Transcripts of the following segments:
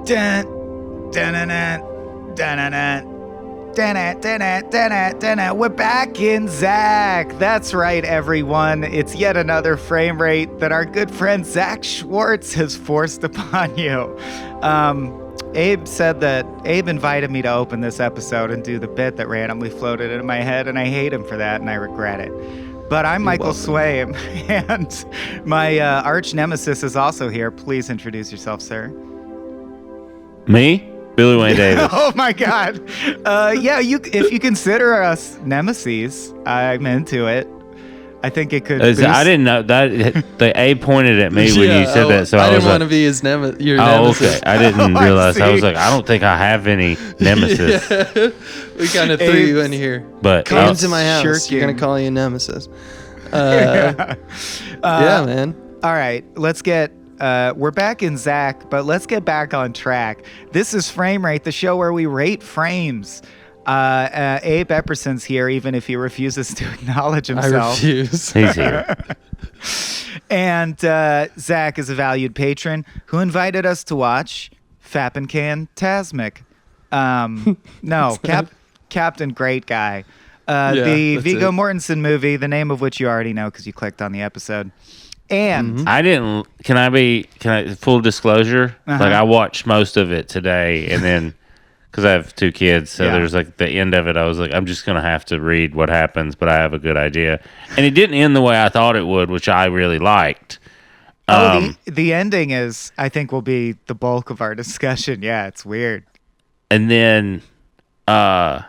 Dun, dun, dun, dun, dun, dun. We're back in Zac. That's right, everyone. It's yet another frame rate that our good friend Zac Schwartz has forced upon you. Abe said that Abe invited me to open this episode and do the bit that randomly floated into my head, and I hate him for that, and I regret it. But I'm Michael Swaim, and my arch nemesis is also here. Please introduce yourself, sir. Me? Billy Wayne Davis. Oh my God. Yeah, if you consider us nemesis, I'm into it. I think it could. I didn't know that. The A pointed at me when you said that, so I didn't was want to be his your nemesis. nemesis. Okay. I didn't realize. I was like, I don't think I have any nemesis. Yeah. We kind of threw you in here. But come into my house. You're gonna call you nemesis. Yeah, man. All right, let's get. We're back in Zac, but let's get back on track. This is Frame Rate, the show where we rate frames. Abe Epperson's here, even if he refuses to acknowledge himself. I refuse. He's here. And Zac is a valued patron who invited us to watch Fappencan-Tasmic. No, Captain Great Guy. The Viggo Mortensen movie, the name of which you already know because you clicked on the episode. And I didn't. Can I full disclosure? Like I watched most of it today, and then because I have two kids, so there's like the end of it. I was like, I'm just gonna have to read what happens, but I have a good idea, and it didn't end the way I thought it would, which I really liked. The ending is, I think, will be the bulk of our discussion. Yeah, it's weird. And then, but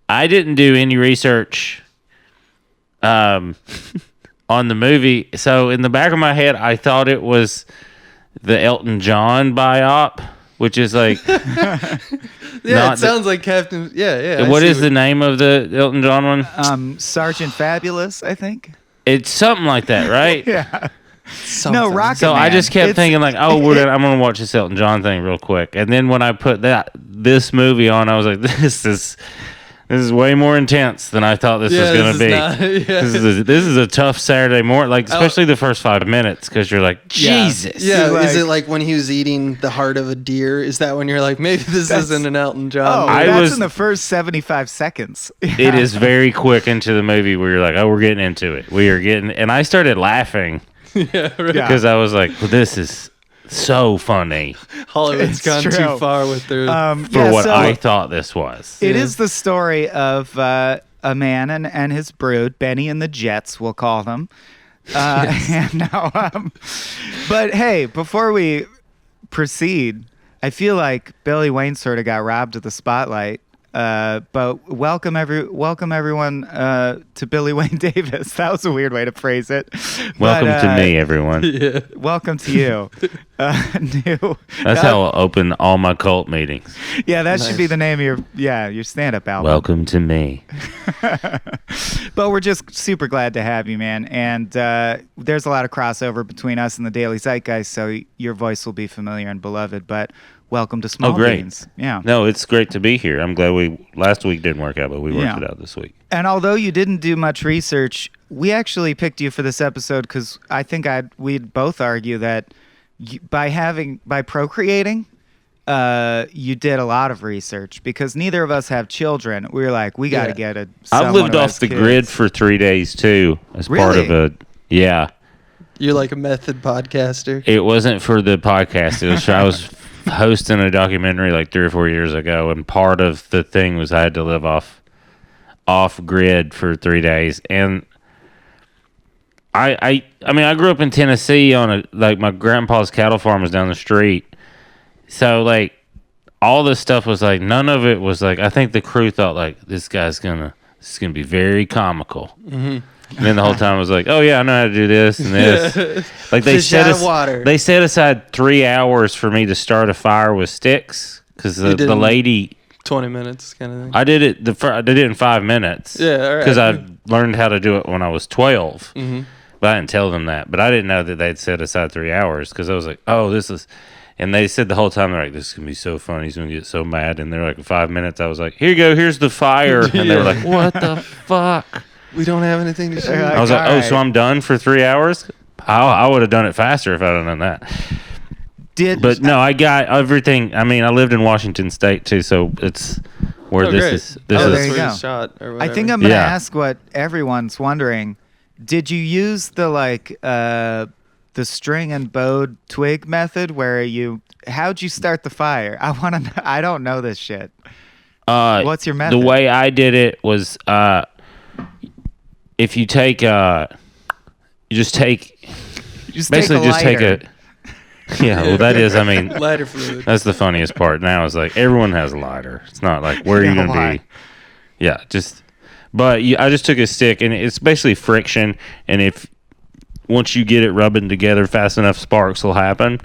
I didn't do any research, on the movie. So in the back of my head, I thought it was the Elton John biop, which is like, it sounds like Captain. Yeah. What is the name of the Elton John one? Sergeant Fabulous, I think. It's something like that, right? Yeah. Something. No, Rocket So Man. I just kept thinking like, I'm gonna watch this Elton John thing real quick, and then when I put this movie on, I was like, this is way more intense than I thought this was going to be. This is a tough Saturday morning, like especially the first 5 minutes, because you're like, Jesus. Yeah, like, is it like when he was eating the heart of a deer? Is that when you're like, maybe this isn't an Elton John movie? That's in the first 75 seconds. It is very quick into the movie where you're like, oh, we're getting into it. And I started laughing. Yeah, right. Because I was like, well, this is so funny. Hollywood's gone too far with their I thought this was. It is the story of a man and his brood, Benny and the Jets, we'll call them. And now, but hey, before we proceed, I feel like Billy Wayne sort of got robbed of the spotlight. But welcome everyone to Billy Wayne Davis. That was a weird way to phrase it. Welcome to me, everyone. Yeah. Welcome to you. That's how I'll open all my cult meetings. Yeah, that should be the name of your stand-up album. Welcome to me. But we're just super glad to have you, man. And there's a lot of crossover between us and the Daily Zeitgeist, so your voice will be familiar and beloved. But welcome to Small Beans. Yeah. No, it's great to be here. I'm glad last week didn't work out, but we worked it out this week. And although you didn't do much research, we actually picked you for this episode because I think we'd both argue that by procreating, you did a lot of research because neither of us have children. We were like, we got to get a. I've lived off the grid for 3 days too, as part of a. Yeah. You're like a method podcaster. It wasn't for the podcast. It was. I was hosting a documentary like 3 or 4 years ago, and part of the thing was I had to live off grid for 3 days, and I mean I grew up in Tennessee on my grandpa's cattle farm was down the street, so like all this stuff was like none of it was like I think the crew thought like this is gonna be very comical. Mm-hmm. And then the whole time I was like, oh yeah, I know how to do this and this. Like they set aside 3 hours for me to start a fire with sticks because the lady 20 minutes kind of thing. I did it in 5 minutes. Yeah, all right. Because I learned how to do it when I was 12. Mm-hmm. But I didn't tell them that. But I didn't know that they'd set aside 3 hours because I was like, oh, this is. And they said the whole time, they're like, this is going to be so funny. He's going to get so mad. And they're like, 5 minutes. I was like, here you go. Here's the fire. And they were like, what the fuck? We don't have anything to show. I was like, so I'm done for 3 hours? I would have done it faster if I had done that. But no, I got everything. I mean, I lived in Washington State too, so it's where this there is. you go. Shot or I whatever. think I'm gonna ask what everyone's wondering. Did you use the string and bowed twig method where how'd you start the fire? I want to know. I don't know this shit. What's your method? The way I did it was if you take you just take a yeah, well, that is, I mean, lighter fluid. that's the funniest part. Now is like everyone has a lighter. It's not like where are you gonna be? Yeah, I just took a stick and it's basically friction. And if once you get it rubbing together fast enough, sparks will happen,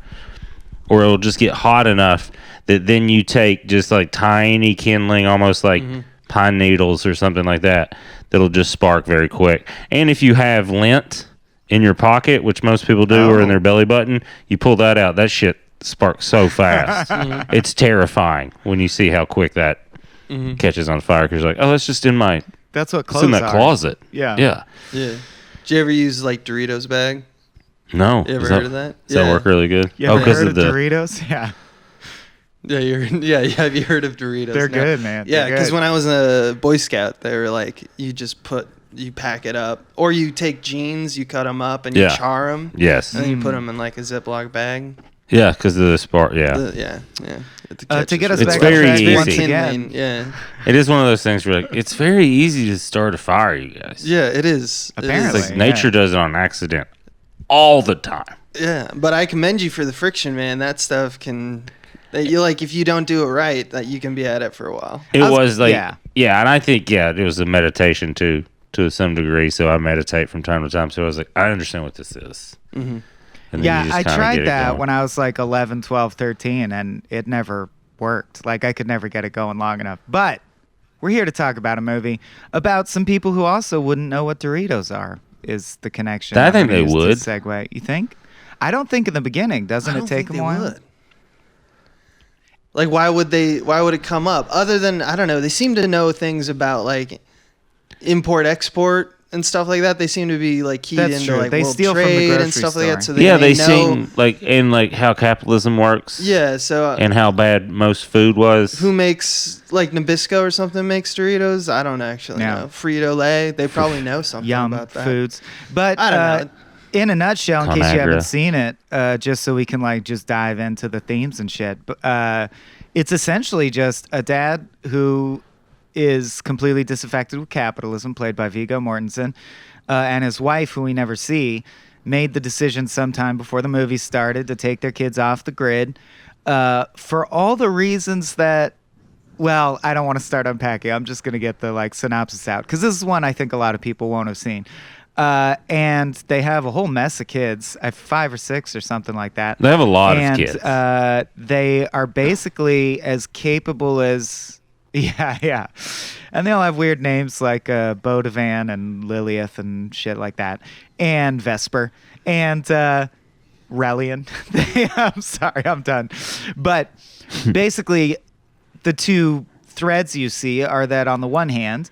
or it'll just get hot enough that then you take just like tiny kindling, almost like pine needles or something like that, that'll just spark very quick. And if you have lint in your pocket, which most people do, or in their belly button, you pull that out. That shit sparks so fast. It's terrifying when you see how quick that catches on fire. Because you're like, oh, it's just in my. That's what clothes. It's in that closet. Yeah. Did you ever use like Doritos bag? No. You ever heard of that? Does that work really good? You ever heard of Doritos? Yeah. Have you heard of Doritos? They're good, man. Yeah, because when I was a Boy Scout, they were like, you pack it up, or you take jeans, you cut them up, and you char them. Yes. And then you put them in like a Ziploc bag. Yeah, because of the spark. Yeah. To get us it's back very on track easy. again. Yeah. It is one of those things where like it's very easy to start a fire, you guys. Yeah, it is. Apparently. It's like nature does it on accident all the time. Yeah, but I commend you for the friction, man. That stuff you like if you don't do it right, that you can be at it for a while. It was like and I think it was a meditation too, to some degree. So I meditate from time to time. So I was like, I understand what this is. Mm-hmm. And yeah, I tried that when I was like 11, 12, 13, and it never worked. Like I could never get it going long enough. But we're here to talk about a movie about some people who also wouldn't know what Doritos are. Is the connection? I think they would. Segue. You think? I don't think in the beginning. Doesn't it take them a while? Would. Like, why would it come up? Other than, I don't know, they seem to know things about, like, import-export and stuff like that. They seem to be, like, keyed into, like, they world steal trade from the grocery and stuff store. like that. So they seem, like, in, like, how capitalism works. Yeah, so... and how bad most food was. Who makes, like, Nabisco or something makes Doritos? I don't actually know. Frito-Lay? They probably know something about that. Foods. But... I don't know. In a nutshell, in case you Conagra. haven't seen it, just so we can like just dive into the themes and shit. But it's essentially just a dad who is completely disaffected with capitalism, played by Viggo Mortensen, and his wife, who we never see, made the decision sometime before the movie started to take their kids off the grid for all the reasons that. Well, I don't want to start unpacking. I'm just going to get the like synopsis out because this is one I think a lot of people won't have seen. And they have a whole mess of kids, 5 or 6 or something like that. They have a lot of kids. They are basically as capable as, yeah. And they all have weird names like Bodavan and Lilith and shit like that. And Vesper. And Relian. I'm sorry, I'm done. But basically, the two threads you see are that on the one hand,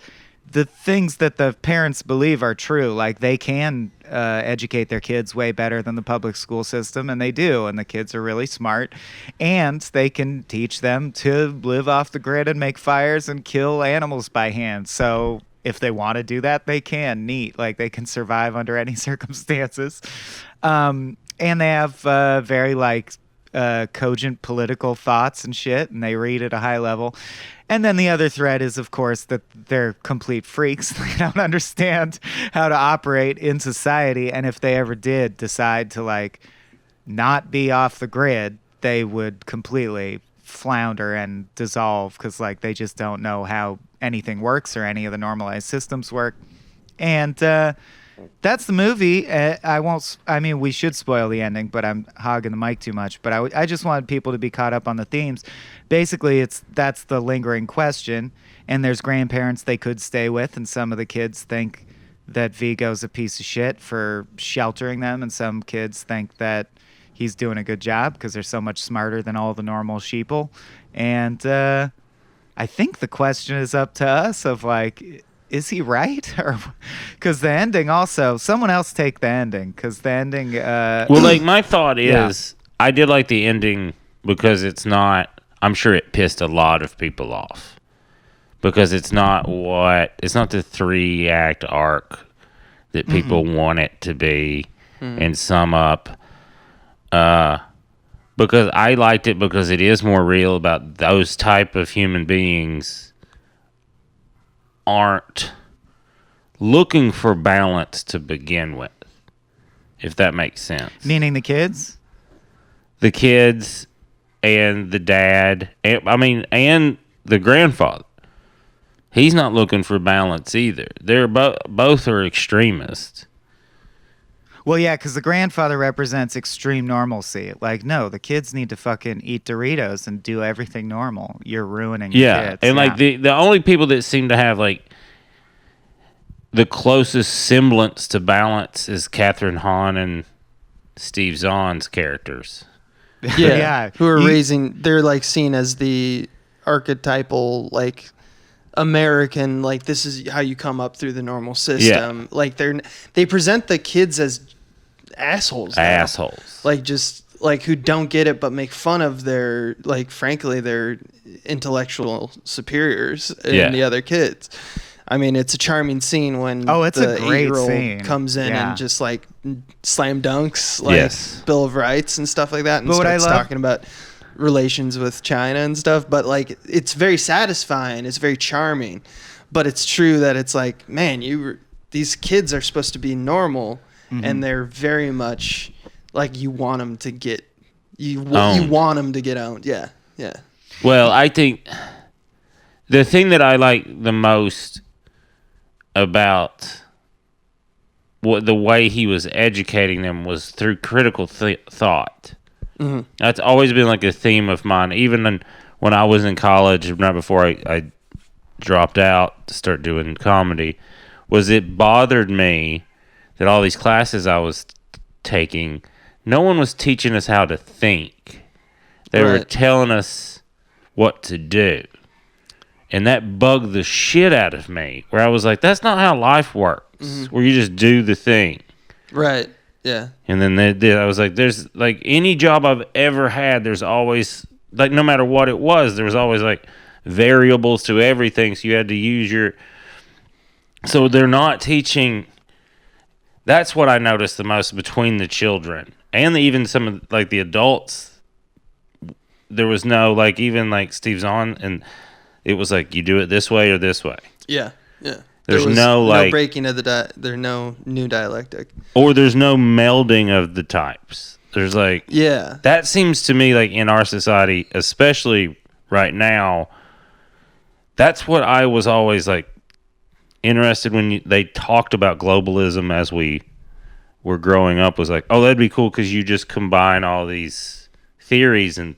the things that the parents believe are true, like they can educate their kids way better than the public school system, and they do, and the kids are really smart, and they can teach them to live off the grid and make fires and kill animals by hand. So if they want to do that, they can. Neat. Like they can survive under any circumstances. And they have very like cogent political thoughts and shit, and they read at a high level. And then the other thread is, of course, that they're complete freaks. They don't understand how to operate in society. And if they ever did decide to, like, not be off the grid, they would completely flounder and dissolve because, like, they just don't know how anything works or any of the normalized systems work. And that's the movie. We should spoil the ending, but I'm hogging the mic too much. But I just wanted people to be caught up on the themes. Basically, that's the lingering question. And there's grandparents they could stay with, and some of the kids think that Viggo's a piece of shit for sheltering them, and some kids think that he's doing a good job because they're so much smarter than all the normal sheeple. And I think the question is up to us of like, is he right? Or because the ending also, someone else take the ending because the ending. Well, like my thought is, I did like the ending because it's not. I'm sure it pissed a lot of people off because it's not the 3-act arc that people want it to be and sum up. Because I liked it because it is more real about those type of human beings aren't looking for balance to begin with, if that makes sense. Meaning the kids? The kids and the dad, and the grandfather. He's not looking for balance either. They're both are extremists. Well, yeah, because the grandfather represents extreme normalcy. Like, no, the kids need to fucking eat Doritos and do everything normal. You're ruining the kids. And like the only people that seem to have like the closest semblance to balance is Catherine Hahn and Steve Zahn's characters. Yeah, who are they're like seen as the archetypal like American, like this is how you come up through the normal system. Yeah. Like they present the kids as assholes. Like just like who don't get it but make fun of their like frankly their intellectual superiors and the other kids. I mean, it's a charming scene when the 8-year-old comes in and just like slam dunks like Bill of Rights and stuff like that and starts talking about relations with China and stuff. But like, it's very satisfying. It's very charming. But it's true that it's like, man, these kids are supposed to be normal, and they're very much like you want them to get you want them to get owned. Yeah, yeah. Well, I think the thing that I like the most about the way he was educating them was through critical thought. Mm-hmm. That's always been like a theme of mine. Even when I was in college, right before I dropped out to start doing comedy, was it bothered me that all these classes I was taking, no one was teaching us how to think. They were telling us what to do. And that bugged the shit out of me, where I was like, that's not how life works, where you just do the thing. Right, yeah. And then I was like, there's, like, any job I've ever had, there's always, like, no matter what it was, there was always, like, variables to everything, so you had to use so they're not teaching, that's what I noticed the most between the children, and even some of, like, the adults, there was no, like, even, like, Steve Zahn, and it was like, you do it this way or this way. Yeah, yeah. There's no breaking of there's no new dialectic. Or there's no melding of the types. There's like... Yeah. That seems to me like in our society, especially right now, that's what I was always like interested when they talked about globalism as we were growing up, was like, oh, that'd be cool because you just combine all these theories and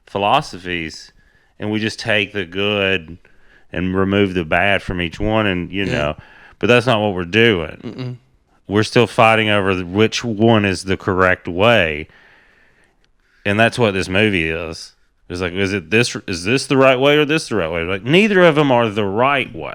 philosophies and we just take the good and remove the bad from each one, and you know, but that's not what we're doing. Mm-mm. We're still fighting over which one is the correct way, and that's what this movie is. It's like, is this the right way or this the right way? Like, neither of them are the right way.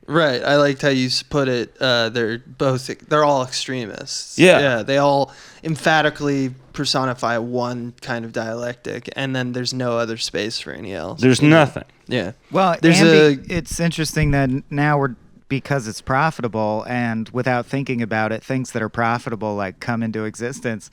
Right. I liked how you put it. They're all extremists. Yeah. They all emphatically personify one kind of dialectic, and then there's no other space for any else. There's nothing. Yeah. Well, it's interesting that now because it's profitable, and without thinking about it, things that are profitable like come into existence.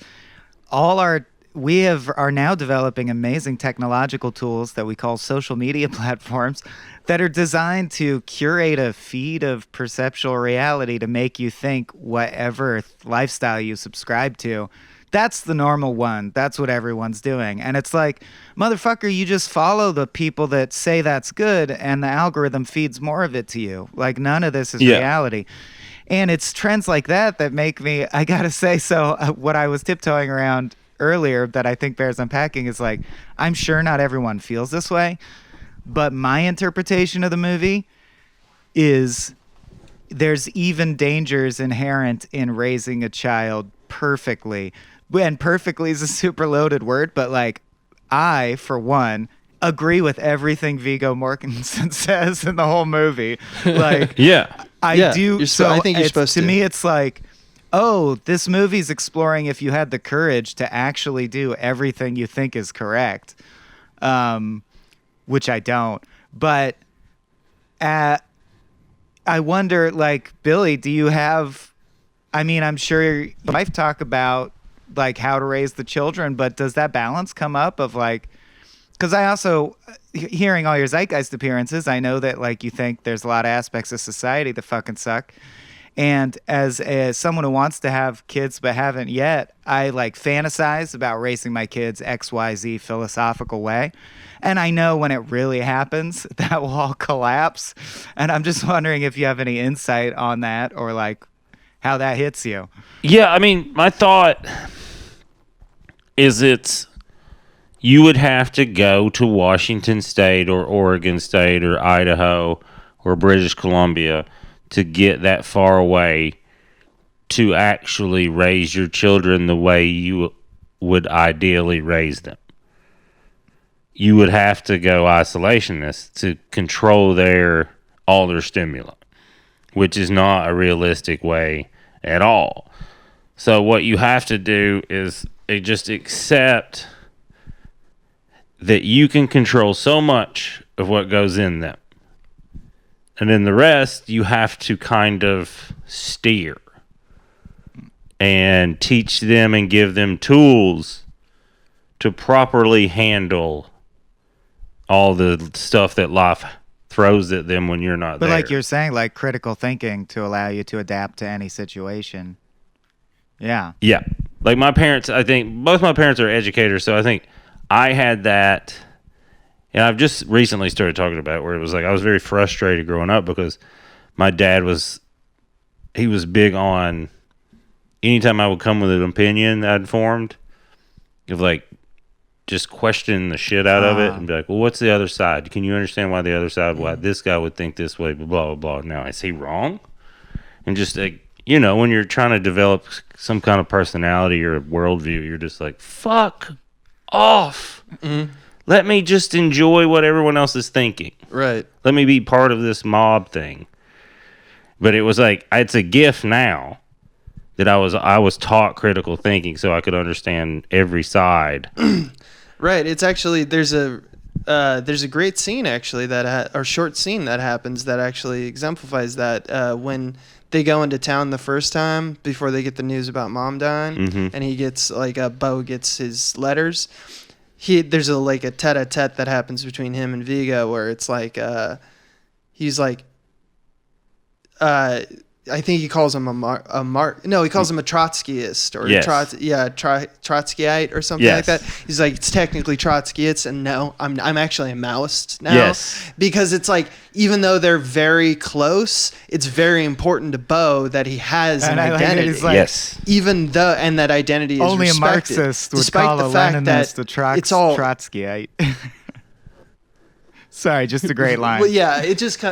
We are now developing amazing technological tools that we call social media platforms that are designed to curate a feed of perceptual reality to make you think whatever lifestyle you subscribe to, that's the normal one. That's what everyone's doing. And it's like, motherfucker, you just follow the people that say that's good, and the algorithm feeds more of it to you. Like, none of this is reality. And it's trends like that make me, I gotta say, what I was tiptoeing around earlier that I think bears unpacking is like, I'm sure not everyone feels this way, but my interpretation of the movie is there's even dangers inherent in raising a child perfectly. And perfectly is a super loaded word, but like, I, for one, agree with everything Viggo Mortensen says in the whole movie. Like, I do. I think you're supposed to. To me, it's like, oh, this movie's exploring if you had the courage to actually do everything you think is correct, which I don't. But I wonder, like, Billy, do you have, I mean, I'm sure your wife talk about, like, how to raise the children, but does that balance come up of, like, because I also, hearing all your Zeitgeist appearances, I know that, like, you think there's a lot of aspects of society that fucking suck. And as someone who wants to have kids but haven't yet, I, like, fantasize about raising my kids XYZ philosophical way. And I know when it really happens, that will all collapse. And I'm just wondering if you have any insight on that or, like, how that hits you. Yeah, I mean, my thought is you would have to go to Washington State or Oregon State or Idaho or British Columbia to get that far away to actually raise your children the way you would ideally raise them. You would have to go isolationist to control all their stimuli, which is not a realistic way at all. So what you have to do is just accept that you can control so much of what goes in them. And then the rest, you have to kind of steer and teach them and give them tools to properly handle all the stuff that life throws at them when you're not there. But like you're saying, like critical thinking to allow you to adapt to any situation. Yeah. Yeah. Like my parents, I think both my parents are educators, so I think I had that. And I've just recently started talking about it, where it was like I was very frustrated growing up because my dad was big on anytime I would come with an opinion I'd formed of like just questioning the shit out of it and be like, well, what's the other side? Can you understand why the other side, why this guy would think this way, blah, blah, blah. Now, is he wrong? And just like, you know, when you're trying to develop some kind of personality or a worldview, you're just like, fuck off. Mm-hmm. Let me just enjoy what everyone else is thinking. Right. Let me be part of this mob thing. But it was like, it's a gift now that I was taught critical thinking so I could understand every side. Right. It's actually, there's a great scene actually or short scene that happens that actually exemplifies that when they go into town the first time before they get the news about mom dying, mm-hmm. and he gets like Bo gets his letters. There's a tete-a-tete that happens between him and Viggo where it's like he's like I think he calls him he calls him a Trotskyist or yes. Trotskyite or something yes. like that. He's like, it's technically Trotskyist, and no, I'm actually a Maoist now. Yes. Because it's like, even though they're very close, it's very important to Bo that he has an identity. Like, yes. Even though, and that identity is only respected, a Marxist would despite call the a fact Leninist that a it's all Trotskyite. Sorry, just a great line. Well, yeah, it just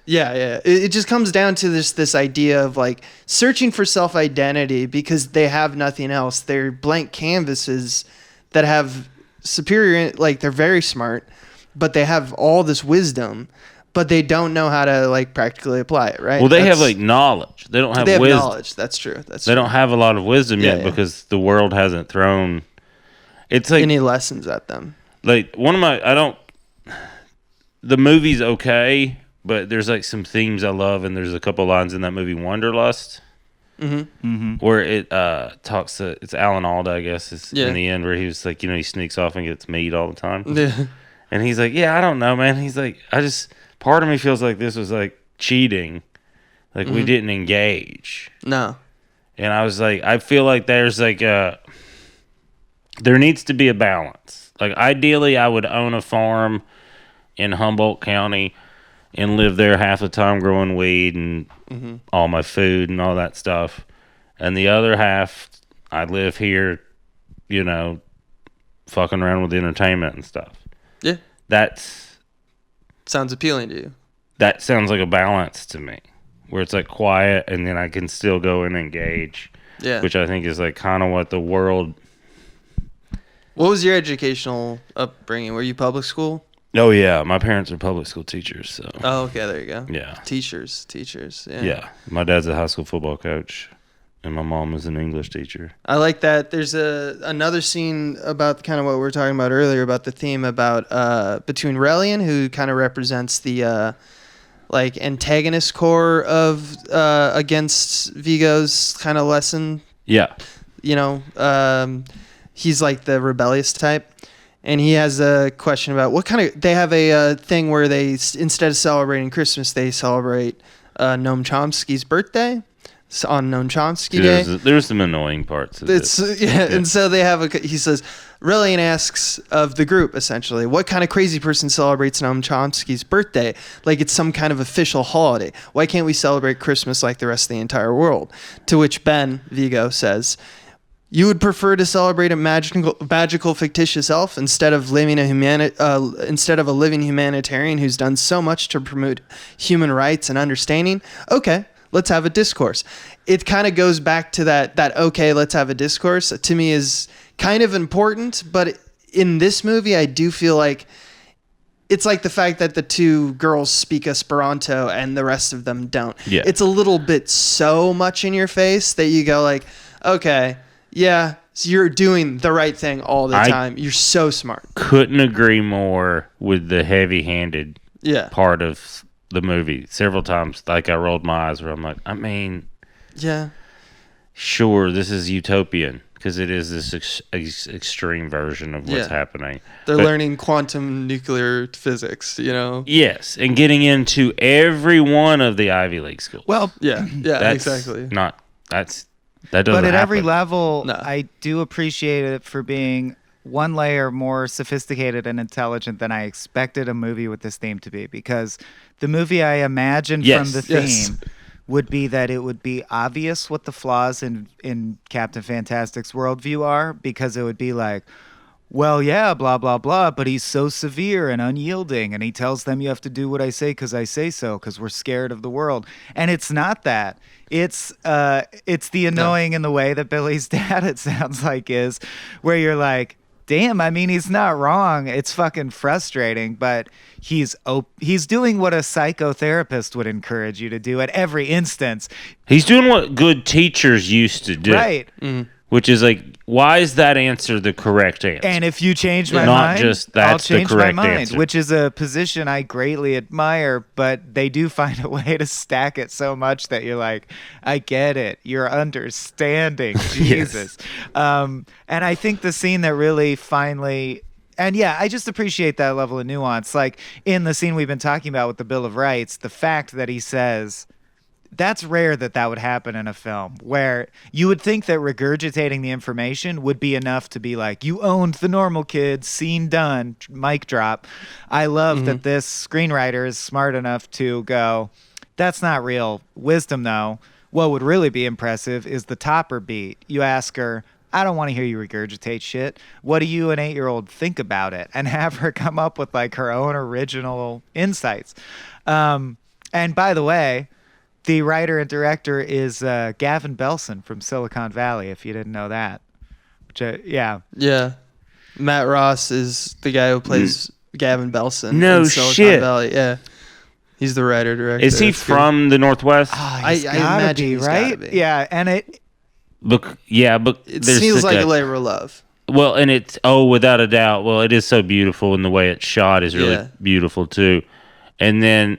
Yeah. It just comes down to this idea of like searching for self-identity because they have nothing else. They're blank canvases that have superior, like they're very smart, but they have all this wisdom, but they don't know how to like practically apply it, right? Well, they have like knowledge. They don't have wisdom. Knowledge. That's true. They don't have a lot of wisdom yet because the world hasn't thrown it's like any lessons at them. Like the movie's okay. But there's like some themes I love, and there's a couple lines in that movie, Wanderlust, where it talks to, it's Alan Alda, I guess, in the end, where he was like, you know, he sneaks off and gets meat all the time. Yeah. And he's like, yeah, I don't know, man. He's like, part of me feels like this was like cheating. Like we didn't engage. No. And I was like, I feel like there's like there needs to be a balance. Like ideally I would own a farm in Humboldt County and live there half the time growing weed and all my food and all that stuff. And the other half, I live here, you know, fucking around with the entertainment and stuff. Yeah. Sounds appealing to you. That sounds like a balance to me, where it's like quiet and then I can still go and engage. Yeah. Which I think is like kind of what the world... What was your educational upbringing? Were you public school? Oh, yeah. My parents are public school teachers, so... Oh, okay. There you go. Yeah. Teachers. Yeah. Yeah. My dad's a high school football coach. and my mom is an English teacher. I like that. There's another scene about kind of what we were talking about earlier about the theme about between Relian, who kind of represents the like antagonist core of against Viggo's kind of lesson. Yeah. You know, he's like the rebellious type. And he has a question about what kind of... They have a thing where they, instead of celebrating Christmas, they celebrate Noam Chomsky's birthday on Noam Chomsky Day. There's some annoying parts of it's it. Yeah, and so they have he says, Relian asks of the group, essentially, what kind of crazy person celebrates Noam Chomsky's birthday like it's some kind of official holiday? Why can't we celebrate Christmas like the rest of the entire world? To which Viggo says... You would prefer to celebrate a magical fictitious elf instead of a living humanitarian who's done so much to promote human rights and understanding? Okay, let's have a discourse. It kind of goes back to that okay, let's have a discourse, to me is kind of important, but in this movie I do feel like it's like the fact that the two girls speak Esperanto and the rest of them don't. Yeah. It's a little bit so much in your face that you go like, okay, yeah, so you're doing the right thing all the time. You're so smart. Couldn't agree more with the heavy-handed part of the movie. Several times, like, I rolled my eyes where I'm like, I mean... Yeah. Sure, this is utopian, because it is this extreme version of what's happening. They're learning quantum nuclear physics, you know? Yes, and getting into every one of the Ivy League schools. Well, exactly. That doesn't But at every happen. level, No. I do appreciate it for being one layer more sophisticated and intelligent than I expected a movie with this theme to be. Because the movie I imagined from the theme would be that it would be obvious what the flaws in Captain Fantastic's worldview are, because it would be like, well, yeah, blah, blah, blah, but he's so severe and unyielding, and he tells them you have to do what I say because I say so, because we're scared of the world. And it's not that. It's the annoying in the way that Billy's dad, it sounds like, is, where you're like, damn, I mean, he's not wrong. It's fucking frustrating, but he's doing what a psychotherapist would encourage you to do at every instance. He's doing what good teachers used to do. Right. Which is like, why is that answer the correct answer? And if you change my Not mind, just I'll that's the change my correct mind, answer. which is a position I greatly admire, but they do find a way to stack it so much that you're like, I get it. You're understanding. Jesus. And I think the scene that really finally... And yeah, I just appreciate that level of nuance. Like in the scene we've been talking about with the Bill of Rights, the fact that he says... That's rare that would happen in a film, where you would think that regurgitating the information would be enough to be like, you owned the normal kids, scene done, mic drop. I love that this screenwriter is smart enough to go, that's not real wisdom, though. What would really be impressive is the topper beat. You ask her, I don't want to hear you regurgitate shit. What do you, an 8-year-old, think about it? And have her come up with like her own original insights. And by the way... The writer and director is Gavin Belson from Silicon Valley, if you didn't know that. Yeah. Matt Ross is the guy who plays Gavin Belson No in Silicon shit. Valley. Yeah. He's the writer-director. Is he from the Northwest? I imagine be, he's right? gotta be. Yeah, and it... But It there's feels like a labor of love. Well, and it's, without a doubt. Well, it is so beautiful, and the way it's shot is really beautiful, too. And then...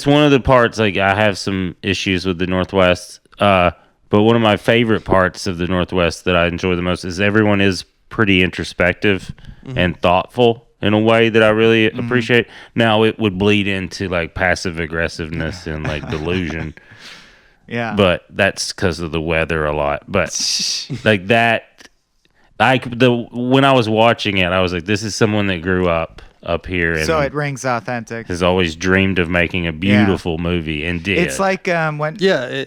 one of the parts, like, I have some issues with the Northwest, but one of my favorite parts of the Northwest that I enjoy the most is everyone is pretty introspective and thoughtful in a way that I really appreciate. Now, it would bleed into, like, passive aggressiveness and, like, delusion. Yeah. But that's because of the weather a lot. But, like, that, when I was watching it, I was like, this is someone that grew up here, and so it rings authentic. has always dreamed of making a beautiful movie, and did. It's like when it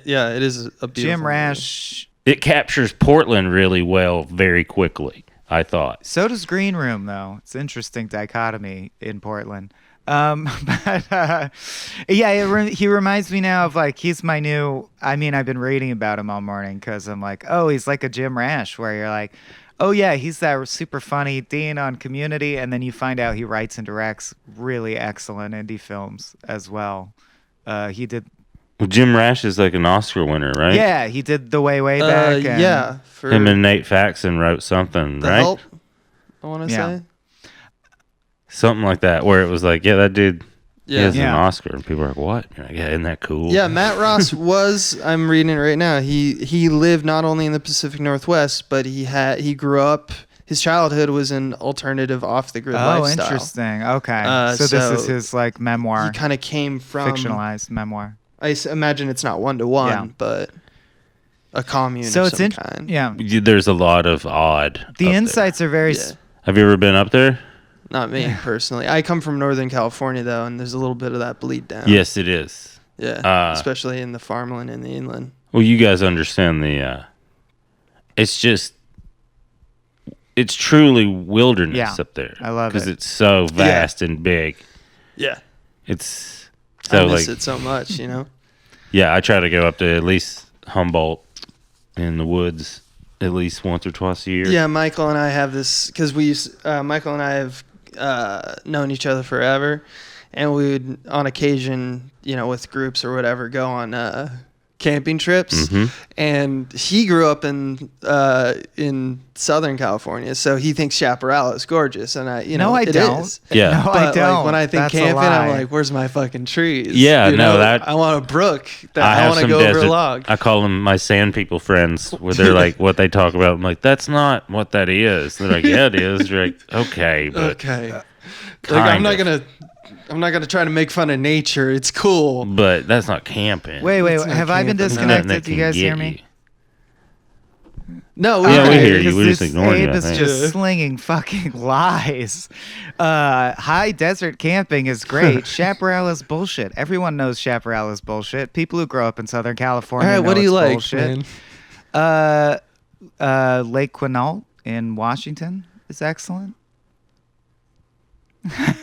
is a beautiful Jim Rash... It captures Portland really well very quickly, I thought. So does Green Room, though. It's an interesting dichotomy in Portland. He reminds me now of, like, he's my new... I mean, I've been reading about him all morning because I'm like, oh, he's like a Jim Rash, where you're like... Oh, yeah, he's that super funny Dean on Community, and then you find out he writes and directs really excellent indie films as well. He did Well, Jim Rash is like an Oscar winner, right? Yeah, he did the way back. And Yeah, for Him and Nate Faxon wrote something, The right? Help, I want to Yeah. say. Something like that, where it was like, yeah, that dude he has an Yeah. Oscar, and people are like, what? You're like, yeah, isn't that cool? Yeah, Matt Ross was. I'm reading it right now. He lived not only in the Pacific Northwest, but he grew up. His childhood was an alternative, off the grid lifestyle. Interesting. Okay, so this is his like memoir, He kind of came from fictionalized memoir. I imagine it's not 1-to-1, Yeah. but a commune So of it's some kind. Yeah, There's a lot of odd. the up insights are very. Yeah. Have you ever been up there? Not me personally. I come from Northern California though, and there's a little bit of that bleed down. Yes, it is. Yeah, especially in the farmland and the inland. Well, you guys understand the. It's truly wilderness Yeah, up there. I love because it. it's so vast and big. Yeah, It's I so miss like it so much. You know. yeah. I try to go up to at least Humboldt in the woods at least once or twice a year. Yeah, Michael and I have this because Michael and I have known each other forever, and we would on occasion, with groups or whatever, go on camping trips. And he grew up in Southern California, so he thinks Chaparral is gorgeous, and I don't. is. Yeah. No, But I don't. like when I think That's a camping, lie. I'm like, where's my fucking trees? Yeah, no, that- I want a brook that I I have want to some go over desert. a log. I call them my sand people friends, where they're like, what they talk about. I'm like, that's not what that is. They're like, yeah, it is. You're like, okay, but Okay. Like kind I'm not gonna try to make fun of nature. It's cool. but that's not camping. Wait, It's not have I been camping. There's nothing that disconnected? Do you can guys get hear me? No, Yeah, we Okay, hear you. because We're just this ignoring you, Abe I is think. just slinging fucking lies. High desert camping is great. Chaparral is bullshit. Everyone knows Chaparral is bullshit. People who grow up in Southern All California right, know what do you it's like, bullshit. man? Lake Quinault in Washington is excellent.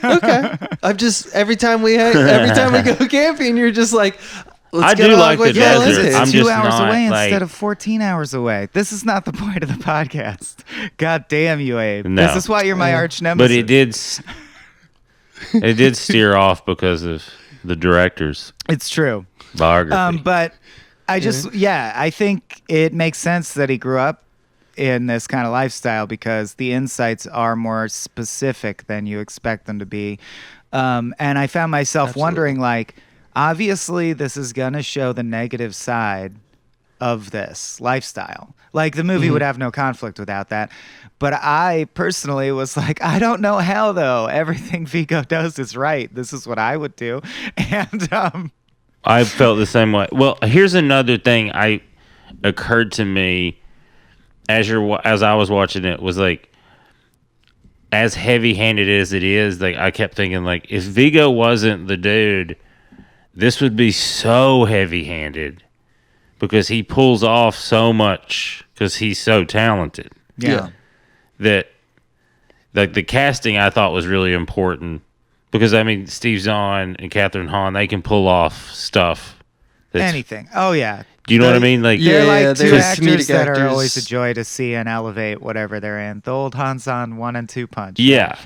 Okay. every time we go camping, you're just like, let's I get do along like with the you. desert. Let's- It's I'm 2 just hours not, away like- instead of 14 hours away. This is not the point of the podcast. God damn you, Abe. No. This is why you're my arch nemesis. But it did steer off because of the director's It's true. biography. But I just, I think it makes sense that he grew up in this kind of lifestyle because the insights are more specific than you expect them to be. And I found myself wondering, like, obviously this is going to show the negative side of this lifestyle. Like, the movie would have no conflict without that. But I personally was like, I don't know how, though. Everything Viggo does is right. This is what I would do. And I felt the same way. Well, here's another thing occurred to me as I was watching it, was like, as heavy-handed as it is, like, I kept thinking, like, if Viggo wasn't the dude, this would be so heavy-handed because he pulls off so much because he's so talented. yeah. That, like, the casting I thought was really important because, I mean, Steve Zahn and Catherine Hahn, they can pull off stuff. Anything. Oh, yeah. Do you know what I mean? Like, They're like two they're actors comedic that are actors. always a joy to see and elevate whatever they're in. The old Hansan 1 and 2 punch. yeah.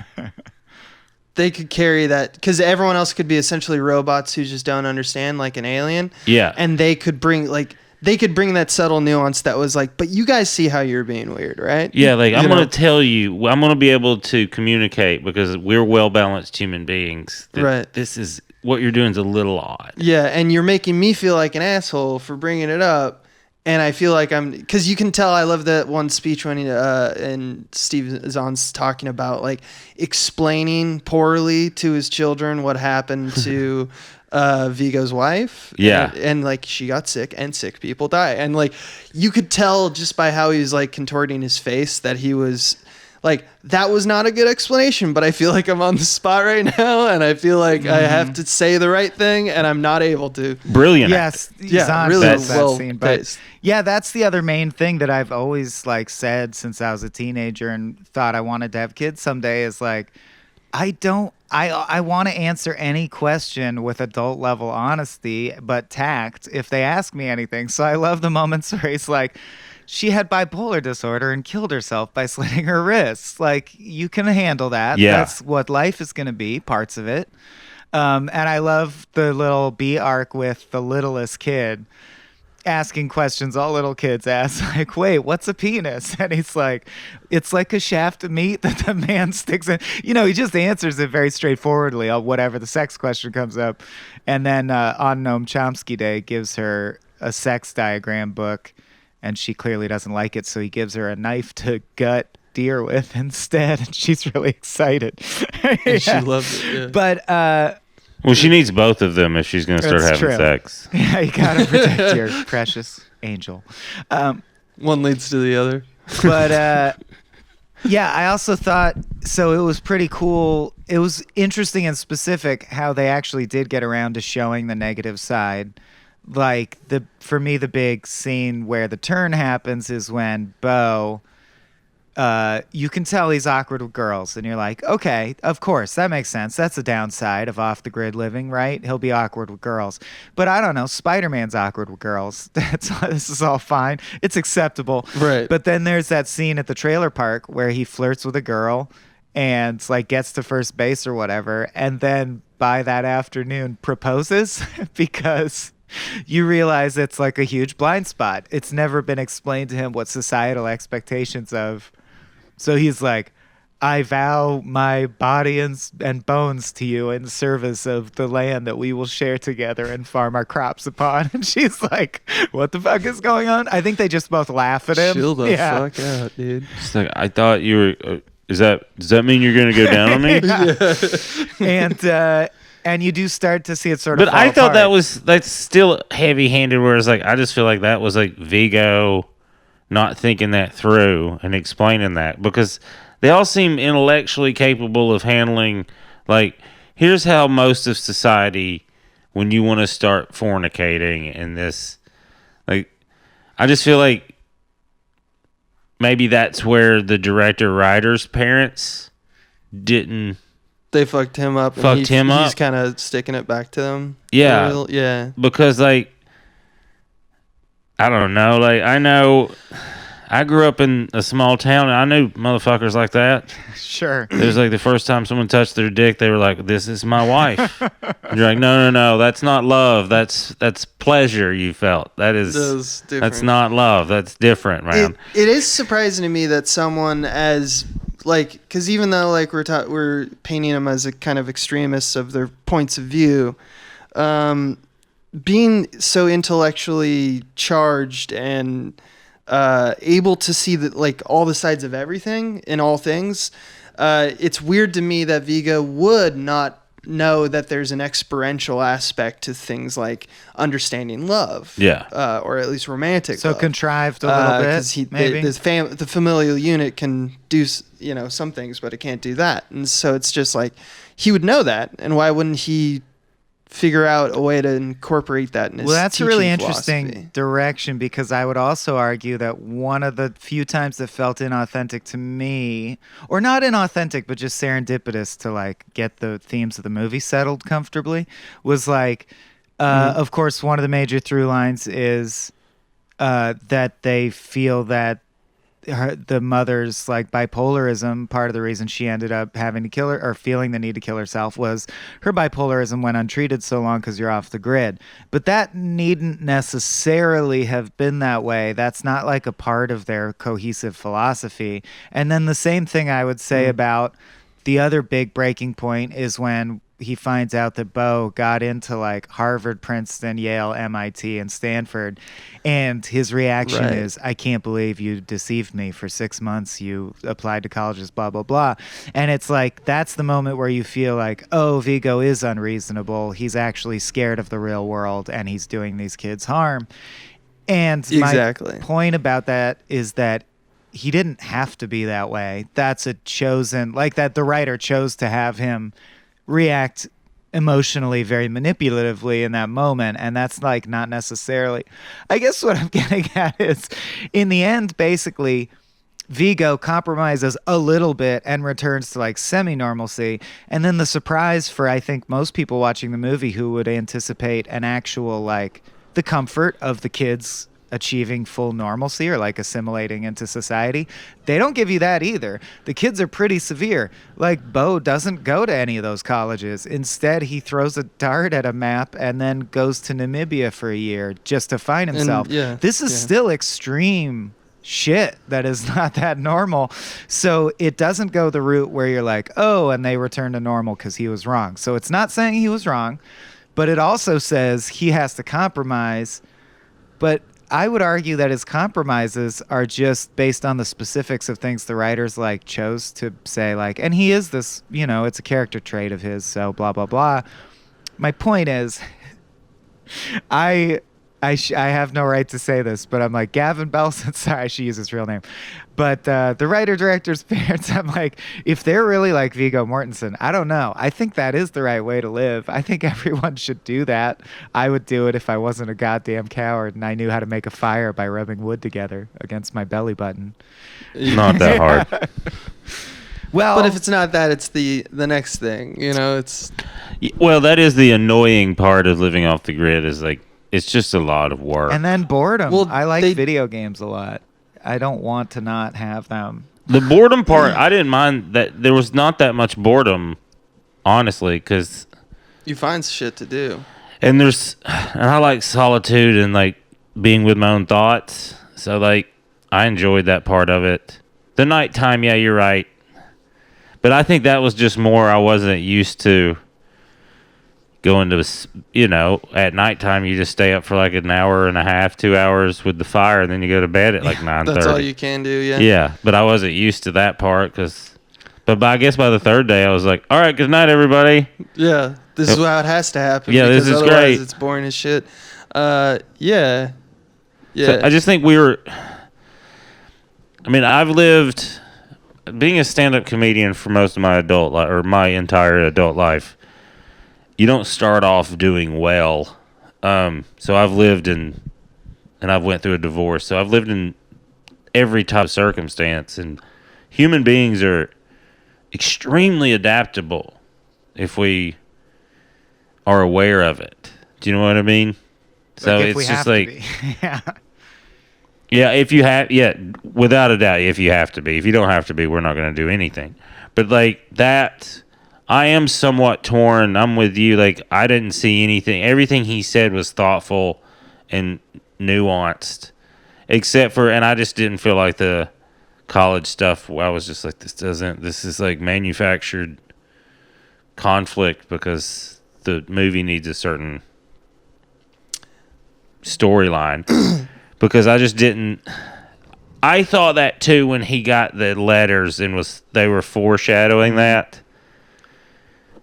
They could carry that because everyone else could be essentially robots who just don't understand, like an alien. Yeah. And they could bring that subtle nuance that was like, but you guys see how you're being weird, right? Yeah, like, I'm You going know? to tell you, I'm going to be able to communicate because we're well-balanced human beings. That Right. This is, what you're doing is a little odd. Yeah, and you're making me feel like an asshole for bringing it up. And I feel like because you can tell I love that one speech when and Steve Zahn's talking about like explaining poorly to his children what happened to Viggo's wife. Yeah. And like she got sick and sick people die. And like you could tell just by how he was like contorting his face that he was like, that was not a good explanation, but I feel like I'm on the spot right now and I feel like I have to say the right thing and I'm not able to. Brilliant. Yes, Yeah, Zahn really says that well scene. But paced. yeah, that's the other main thing that I've always like said since I was a teenager and thought I wanted to have kids someday is like, I want to answer any question with adult level honesty, but tact if they ask me anything. So I love the moments where he's like, she had bipolar disorder and killed herself by slitting her wrists. Like, you can handle that. Yeah. That's what life is going to be, parts of it. And I love the little B arc with the littlest kid asking questions all little kids ask, like, wait, what's a penis? And he's like, it's like a shaft of meat that the man sticks in. He just answers it very straightforwardly on whatever the sex question comes up. And then on Noam Chomsky Day gives her a sex diagram book, and she clearly doesn't like it, so he gives her a knife to gut deer with instead, and she's really excited. And she loves it, yeah. But well, she needs both of them if she's going to start having sex. Yeah, you got to protect your precious angel. One leads to the other. But, yeah, I also thought, so it was pretty cool. It was interesting and specific how they actually did get around to showing the negative side. Like, for me, the big scene where the turn happens is when Beau... you can tell he's awkward with girls, and you're like, okay, of course, that makes sense. That's the downside of off-the-grid living, right? He'll be awkward with girls. But I don't know, Spider-Man's awkward with girls. This is all fine. It's acceptable. Right. But then there's that scene at the trailer park where he flirts with a girl and like gets to first base or whatever, and then by that afternoon proposes because... you realize it's like a huge blind spot. It's never been explained to him what societal expectations of. So he's like, I vow my body and bones to you in service of the land that we will share together and farm our crops upon. And she's like, what the fuck is going on? I think they just both laugh at him. Chill the fuck out, dude. It's like, I thought you were... does that mean you're going to go down on me? Yeah. And you do start to see it sort of. But I thought that's still heavy-handed. Whereas, like, I just feel like that was like Viggo not thinking that through and explaining that, because they all seem intellectually capable of handling. Like, here's how most of society, when you want to start fornicating and this, like, I just feel like maybe that's where the director-writer's parents didn't. They fucked him up. He's kind of sticking it back to them. Yeah. Yeah. Because, like, I don't know. Like, I know I grew up in a small town, and I knew motherfuckers like that. Sure. It was like the first time someone touched their dick, they were like, this is my wife. And you're like, no, that's not love. That's pleasure you felt. That's not love. That's different, man. It is surprising to me that someone as... like, because even though like we're painting them as a kind of extremists of their points of view, being so intellectually charged and able to see that like all the sides of everything in all things, it's weird to me that Viggo would not know that there's an experiential aspect to things like understanding love, or at least romantic. So love. Contrived a little bit, because the familial unit can do some things, but it can't do that, and so it's just like he would know that, and why wouldn't he figure out a way to incorporate that in his that's a really interesting philosophy. Direction, because I would also argue that one of the few times that felt inauthentic to me, or not inauthentic, but just serendipitous to like get the themes of the movie settled comfortably, was like, of course, one of the major through lines is that they feel that the mother's like bipolarism, part of the reason she ended up having to kill her or feeling the need to kill herself was her bipolarism went untreated so long because you're off the grid. But that needn't necessarily have been that way. That's not like a part of their cohesive philosophy. And then the same thing I would say about the other big breaking point is when he finds out that Beau got into like Harvard, Princeton, Yale, MIT, and Stanford, and his reaction is, I can't believe you deceived me for 6 months. You applied to colleges, blah, blah, blah. And it's like, that's the moment where you feel like, oh, Viggo is unreasonable. He's actually scared of the real world, and he's doing these kids harm. And my point about that is that he didn't have to be that way. That's a chosen, like that the writer chose to have him react emotionally very manipulatively in that moment, and that's like not necessarily, I guess what I'm getting at is in the end basically Viggo compromises a little bit and returns to like semi-normalcy, and then the surprise for I think most people watching the movie who would anticipate an actual like the comfort of the kids achieving full normalcy or like assimilating into society. They don't give you that either. The kids are pretty severe. Like Bo doesn't go to any of those colleges. Instead, he throws a dart at a map and then goes to Namibia for a year just to find himself. This is still extreme shit that is not that normal. So it doesn't go the route where you're like, oh, and they return to normal because he was wrong. So it's not saying he was wrong, but it also says he has to compromise. But I would argue that his compromises are just based on the specifics of things the writers like chose to say, like, and he is this, you know, it's a character trait of his, so blah, blah, blah. My point is, I have no right to say this, but I'm like, Gavin Belson, sorry, I should use his real name. But the writer-director's parents, I'm like, if they're really like Viggo Mortensen, I don't know. I think that is the right way to live. I think everyone should do that. I would do it if I wasn't a goddamn coward and I knew how to make a fire by rubbing wood together against my belly button. Not that hard. Well, but if it's not that, it's the next thing. You know, it's... Well, that is the annoying part of living off the grid is like, it's just a lot of work. And then boredom. Well, I like video games a lot. I don't want to not have them. The boredom part, I didn't mind that there was not that much boredom, honestly, because... You find shit to do. And I like solitude and like being with my own thoughts. So like, I enjoyed that part of it. The nighttime, yeah, you're right. But I think that was just more I wasn't used to going to, you know, at nighttime you just stay up for like an hour and a half, 2 hours with the fire, and then you go to bed at like 9:30. That's all you can do, yeah. Yeah, but I wasn't used to that part but I guess by the third day I was like, all right, good night, everybody. Yeah, this is how it has to happen. Yeah, this is otherwise great. It's boring as shit. Yeah. So I just think I've lived being a stand-up comedian for most of my adult life, or my entire adult life. You don't start off doing well. So I've lived and I've went through a divorce. So I've lived in every type of circumstance, and human beings are extremely adaptable if we are aware of it. Do you know what I mean? So like if it's just like, yeah. Yeah, if you have, without a doubt, if you have to be. If you don't have to be, we're not going to do anything. But like that, I am somewhat torn. I'm with you. Like, I didn't see anything. Everything he said was thoughtful and nuanced, except for, and I just didn't feel like the college stuff. I was just like, this is like manufactured conflict because the movie needs a certain storyline. Because I just didn't. I thought that too when he got the letters and they were foreshadowing that.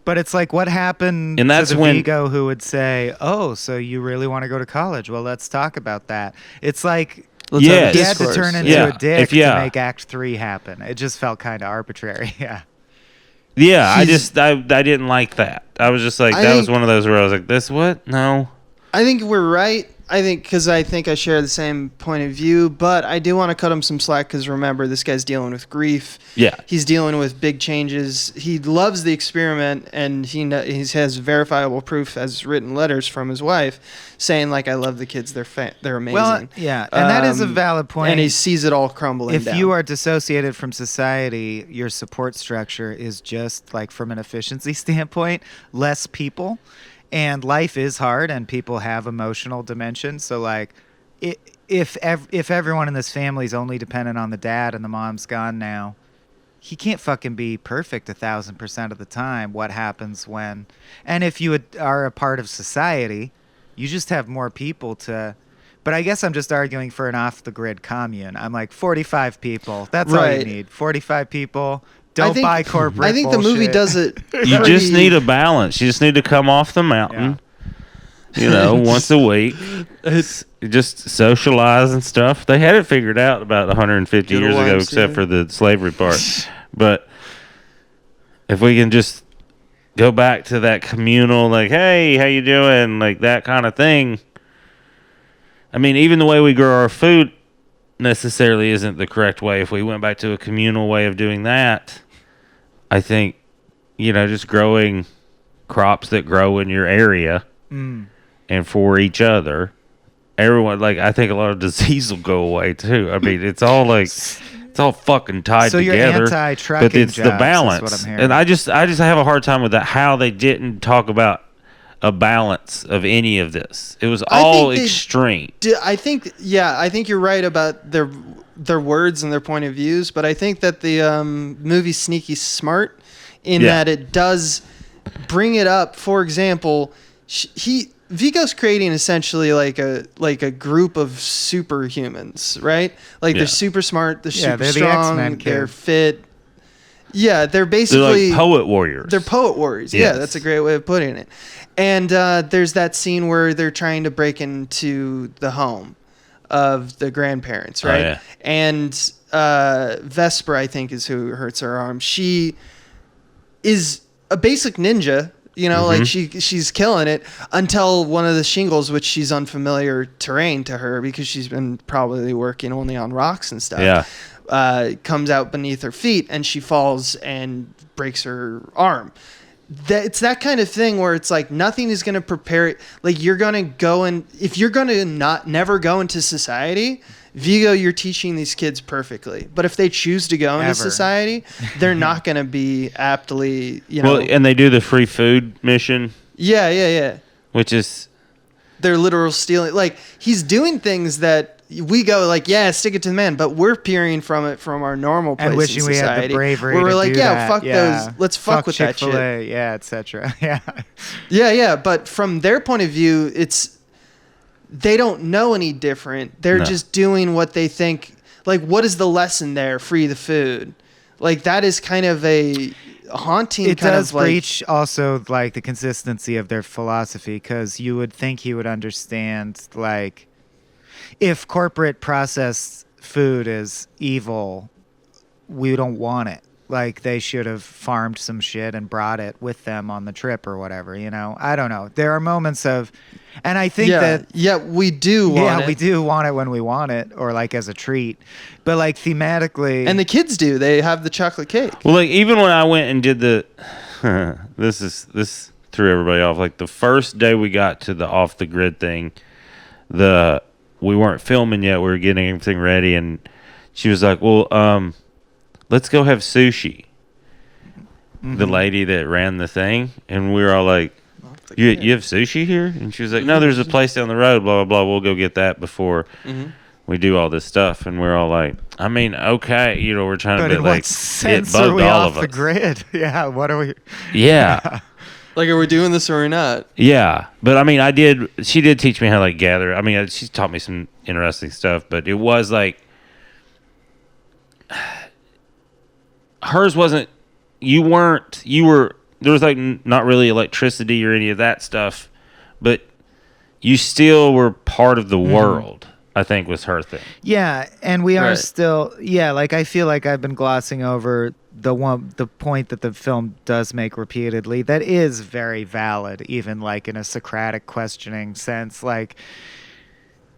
But it's like, what happened and that's to the when Viggo who would say, "Oh, so you really want to go to college? Well, let's talk about that." It's like, Let's he have a had to discourse. turn into a dick Yeah. to make Act 3 happen. It just felt kind of arbitrary. Yeah. Yeah, I didn't like that. I was just like, was one of those where I was like, this what? No. I think we're right. I think I share the same point of view, but I do want to cut him some slack because remember, this guy's dealing with grief. Yeah. He's dealing with big changes. He loves the experiment, and he has verifiable proof as written letters from his wife saying, like, I love the kids. They're amazing. Well, yeah, and that is a valid point. And he sees it all crumbling down. If you are dissociated from society, your support structure is just, like, from an efficiency standpoint, less people. And life is hard, and people have emotional dimensions. So, like, if everyone in this family is only dependent on the dad and the mom's gone now, he can't fucking be perfect 1,000% of the time. What happens when? And if you are a part of society, you just have more people to. But I guess I'm just arguing for an off-the-grid commune. I'm like 45 people. That's all you need. 45 people. Don't buy corporate I think the movie does it. You just need a balance. You just need to come off the mountain, once a week. Just socialize and stuff. They had it figured out about 150 years ago, except for the slavery part. But if we can just go back to that communal, like, hey, how you doing? Like that kind of thing. I mean, even the way we grow our food necessarily isn't the correct way. If we went back to a communal way of doing that, I think, just growing crops that grow in your area and for each other, everyone, like, I think a lot of disease will go away too. I mean, it's all fucking tied so together. You're anti-trucking but it's the jobs, balance. is what I'm hearing. And I just have a hard time with that. How they didn't talk about a balance of any of this. It was all extreme. I think you're right about their words and their point of views, but I think that the movie Sneaky Smart, in that it does bring it up. For example, Viggo's creating essentially like a group of superhumans, right? Like they're super smart, they're super strong, the X-Men they're fit. Yeah, they're basically like poet warriors. They're poet warriors. Yes. Yeah, that's a great way of putting it. And there's that scene where they're trying to break into the home of the grandparents, right? Oh, yeah. And Vesper, I think, is who hurts her arm. She is a basic ninja, like she's killing it until one of the shingles, which she's unfamiliar terrain to her because she's been probably working only on rocks and stuff, comes out beneath her feet and she falls and breaks her arm. It's that kind of thing where it's like nothing is going to prepare it. Like you're going to go and if you're going to never go into society, Viggo, you're teaching these kids perfectly. But if they choose to go into society, they're not going to be aptly, Well, and they do the free food mission. Yeah. Which is... They're literal stealing. Like, he's doing things that we go like, yeah, stick it to the man. But we're peering from it from our normal place and wishing in society. We had the bravery where we're to like, do yeah, that. fuck those. Let's fuck with Chick-fil-A, that shit. Yeah, etc. Yeah. Yeah. But from their point of view, they don't know any different. They're just doing what they think. Like, what is the lesson there? Free the food. Like, that is kind of a haunting it kind does of like... breach also, like, the consistency of their philosophy, because you would think he would understand, like, if corporate processed food is evil, we don't want it. Like, they should have farmed some shit and brought it with them on the trip or whatever, I don't know. There are moments of... And I think that... Yeah, we do want it. Yeah, we do want it when we want it, or, like, as a treat. But, like, thematically... And the kids do. They have the chocolate cake. Well, like, even when I went and did the... this threw everybody off. Like, the first day we got to the off-the-grid thing, we weren't filming yet. We were getting everything ready, and she was like, well, let's go have sushi. Mm-hmm. The lady that ran the thing, and we were all like, you have sushi here? And she was like, no, there's a place down the road, blah, blah, blah. We'll go get that before we do all this stuff. And we're all like, I mean, okay. We're trying to be like, it bugged all of us. The grid? Yeah, what are we... Yeah. Like, are we doing this or are we not? Yeah. But, I mean, she did teach me how to, like, gather. I mean, she taught me some interesting stuff, but it was like... Hers wasn't... You were... There was, like, not really electricity or any of that stuff, but you still were part of the world, I think, was her thing. Yeah, and we are still... Yeah, like, I feel like I've been glossing over the point that the film does make repeatedly that is very valid, even, like, in a Socratic questioning sense. Like,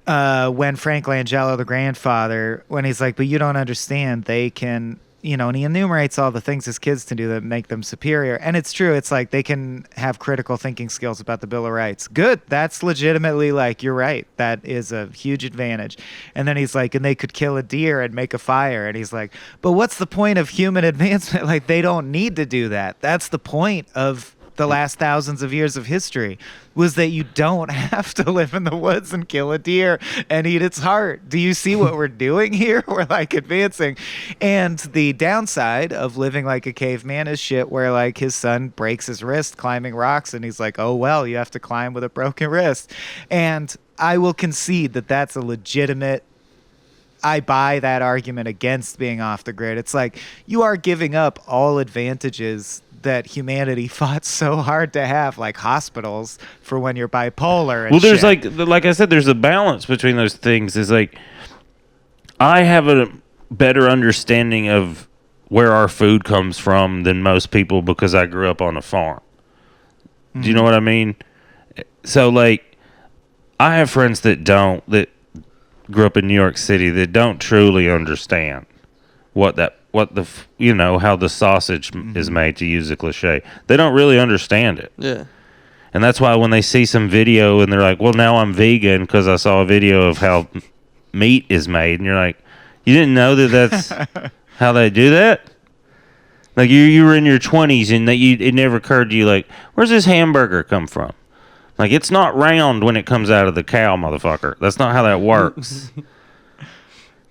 when Frank Langella, the grandfather, when he's like, but you don't understand, they can... and he enumerates all the things his kids can do that make them superior. And it's true. It's like they can have critical thinking skills about the Bill of Rights. Good. That's legitimately, like, you're right. That is a huge advantage. And then he's like, and they could kill a deer and make a fire. And he's like, but what's the point of human advancement? Like, they don't need to do that. That's the point of the last thousands of years of history, was that you don't have to live in the woods and kill a deer and eat its heart. Do you see what we're doing here? We're, like, advancing. And the downside of living like a caveman is shit where, like, his son breaks his wrist climbing rocks and he's like, oh, well, you have to climb with a broken wrist. And I will concede that that's a legitimate... I buy that argument against being off the grid. It's like, you are giving up all advantages that humanity fought so hard to have, like hospitals for when you're bipolar. And there's shit. like I said, there's a balance between those things. Is like, I have a better understanding of where our food comes from than most people because I grew up on a farm. Do you know what I mean? So, like, I have friends that grew up in New York City that don't truly understand how the sausage is made, to use a cliche. They don't really understand it. Yeah. And that's why when they see some video and they're like, well, now I'm vegan because I saw a video of how meat is made. And you're like, you didn't know that that's how they do that? Like you were in your 20s and it never occurred to you, like, where's this hamburger come from? Like, it's not round when it comes out of the cow, motherfucker. That's not how that works.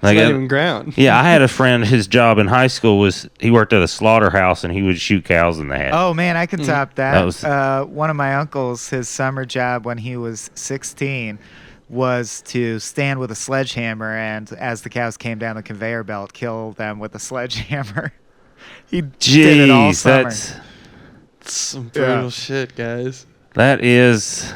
Like, it's not even ground. Yeah, I had a friend, his job in high school was he worked at a slaughterhouse and he would shoot cows in the head. Oh, man, I can top that. One of my uncles, his summer job when he was 16 was to stand with a sledgehammer and, as the cows came down the conveyor belt, kill them with a sledgehammer. He did it all summer. That's some brutal shit, guys. That is...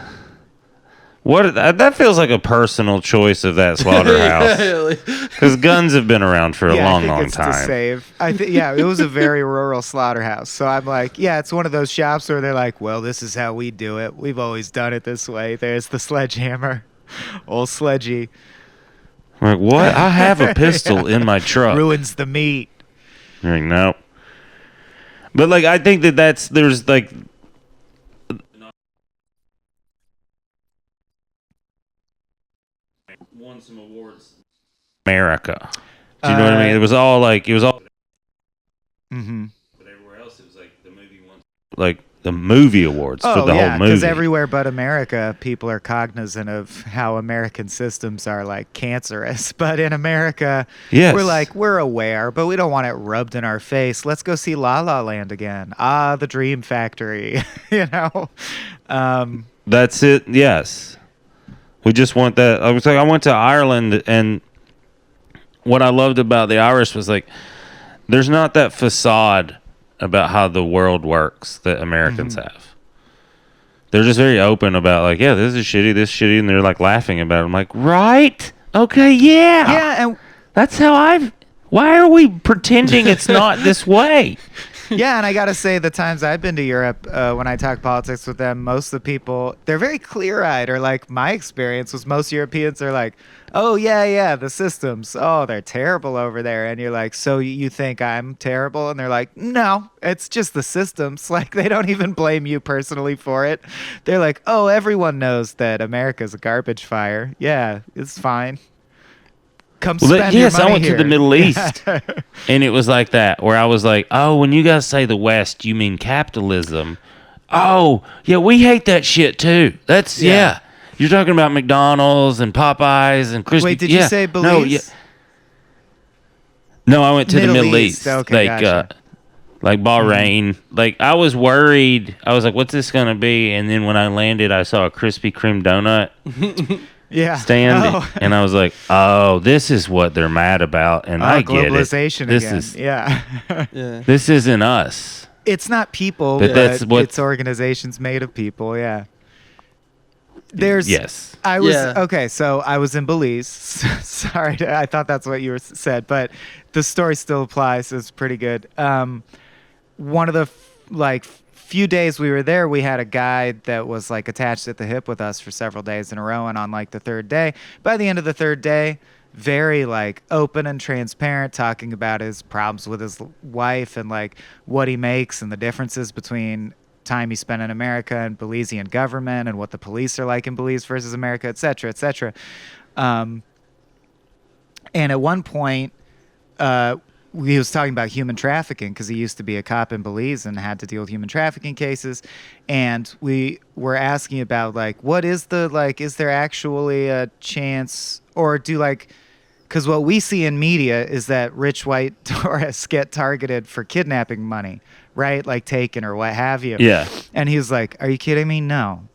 That feels like a personal choice of that slaughterhouse. Because guns have been around for a long time. To save. It was a very rural slaughterhouse. So I'm like, yeah, it's one of those shops where they're like, well, this is how we do it. We've always done it this way. There's the sledgehammer. Old sledgy. I'm like, what? I have a pistol in my truck. Ruins the meat. You're like, no. But, like, I think there's, like... won some awards. America. Do you know what I mean? It was all... Mm-hmm. But everywhere else, it was like the movie won... Like, the movie awards for the whole movie. Because everywhere but America, people are cognizant of how American systems are, like, cancerous. But in America, we're aware, but we don't want it rubbed in our face. Let's go see La La Land again. The Dream Factory, you know? That's it, yes. We just want that. I went to Ireland, and what I loved about the Irish was, like, there's not that facade about how the world works that Americans have. They're just very open about, like, yeah, this is shitty, and they're, like, laughing about it. I'm like, right? Okay, yeah. Yeah, and that's how why are we pretending it's not this way? Yeah, and I got to say, the times I've been to Europe, when I talk politics with them, most of the people, they're very clear-eyed, or like my experience was most Europeans are like, oh, yeah, the systems, oh, they're terrible over there. And you're like, so you think I'm terrible? And they're like, no, it's just the systems. Like, they don't even blame you personally for it. They're like, oh, everyone knows that America's a garbage fire. Yeah, it's fine. Come spend your money I went here. to the Middle East, and it was like that, where I was like, oh, when you guys say the West, you mean capitalism. Oh, yeah, we hate that shit, too. That's, yeah. You're talking about McDonald's and Popeyes and Krispy Kreme. Wait, did you say Belize? No, I went to the Middle East. Okay, gotcha. Like Bahrain. Like, I was worried. I was like, what's this going to be? And then when I landed, I saw a Krispy Kreme donut. Stand, and I was like, "Oh, this is what they're mad about," and I get it. Globalization again. This isn't us. It's not people, but it's organizations made of people. Yeah. I was okay. So I was in Belize. Sorry, I thought that's what you said, but the story still applies. It's pretty good. One of the few days we were there, we had a guide that was like attached at the hip with us for several days in a row, and on like the third day, by the end of the third day, very like open and transparent, talking about his problems with his wife and like what he makes and the differences between time he spent in America and Belizean government and what the police are like in Belize versus America, et cetera, et cetera. And at one point, he was talking about human trafficking because he used to be a cop in Belize and had to deal with human trafficking cases. And we were asking about, like, what is is there actually a chance, or because what we see in media is that rich white tourists get targeted for kidnapping money, right? Like taken or what have you. Yeah. And he was like, are you kidding me? No.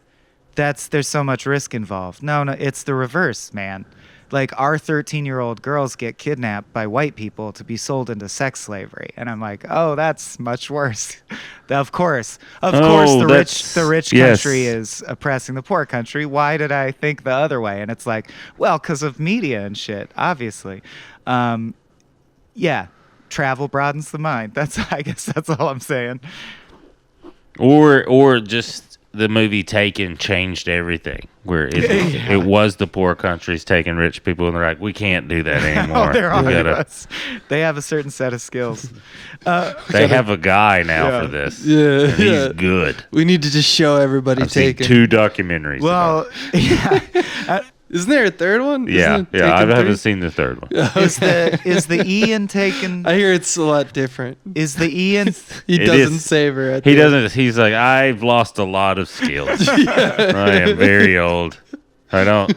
There's so much risk involved. No, it's the reverse, man. Like, our 13-year-old girls get kidnapped by white people to be sold into sex slavery. And I'm like, oh, that's much worse. Of course, the rich country is oppressing the poor country. Why did I think the other way? And it's like, well, because of media and shit, obviously. Travel broadens the mind. I guess that's all I'm saying. Or just the movie Taken changed everything. Where it was the poor countries taking rich people, and they're like, we can't do that anymore. They have a certain set of skills. They have a guy now for this. Yeah, and he's good. We need to just show everybody I've seen Taken. 2 documentaries. Well, Isn't there a third one? Yeah, I haven't seen the third one. is the E in Taken? I hear it's a lot different. Is the E in? He doesn't save her. He doesn't. He's like, I've lost a lot of skills. I am very old. I don't.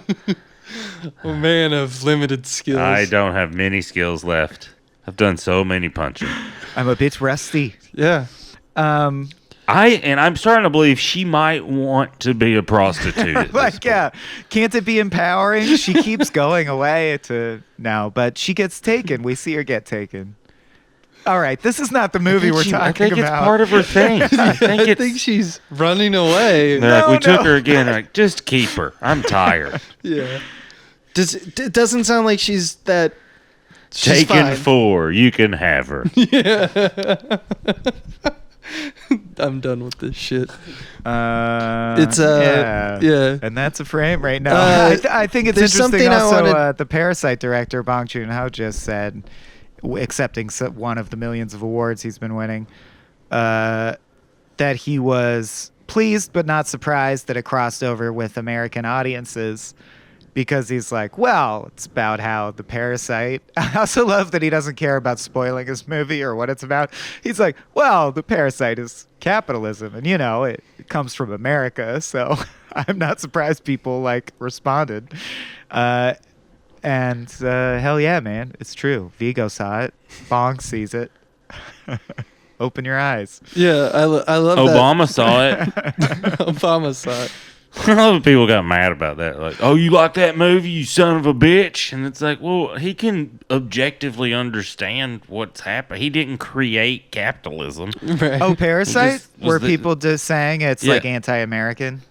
A man of limited skills. I don't have many skills left. I've done so many punching. I'm a bit rusty. Yeah. I'm starting to believe she might want to be a prostitute. Can't it be empowering? She keeps going away but she gets taken. We see her get taken. All right, this is not the movie we're talking about. I think it's part of her thing. I think she's running away. They're we took her again. They're like, just keep her. I'm tired. Yeah. It doesn't sound like she's that. Taken 4. You can have her. Yeah. I'm done with this shit. It's yeah, and that's a frame right now. I think it's interesting. Also, the Parasite director Bong Joon-ho just said, accepting one of the millions of awards he's been winning, that he was pleased but not surprised that it crossed over with American audiences. Because he's like, well, it's about how the Parasite. I also love that he doesn't care about spoiling his movie or what it's about. He's like, well, the Parasite is capitalism, and it comes from America, so I'm not surprised people responded. And hell yeah, man, it's true. Viggo saw it. Bong sees it. Open your eyes. Yeah, I love Obama saw it. Obama saw it. A lot of people got mad about that. Like, oh, you like that movie, you son of a bitch? And it's like, well, he can objectively understand what's happened. He didn't create capitalism. Right. Oh, Parasite? Were people just saying it's like anti-American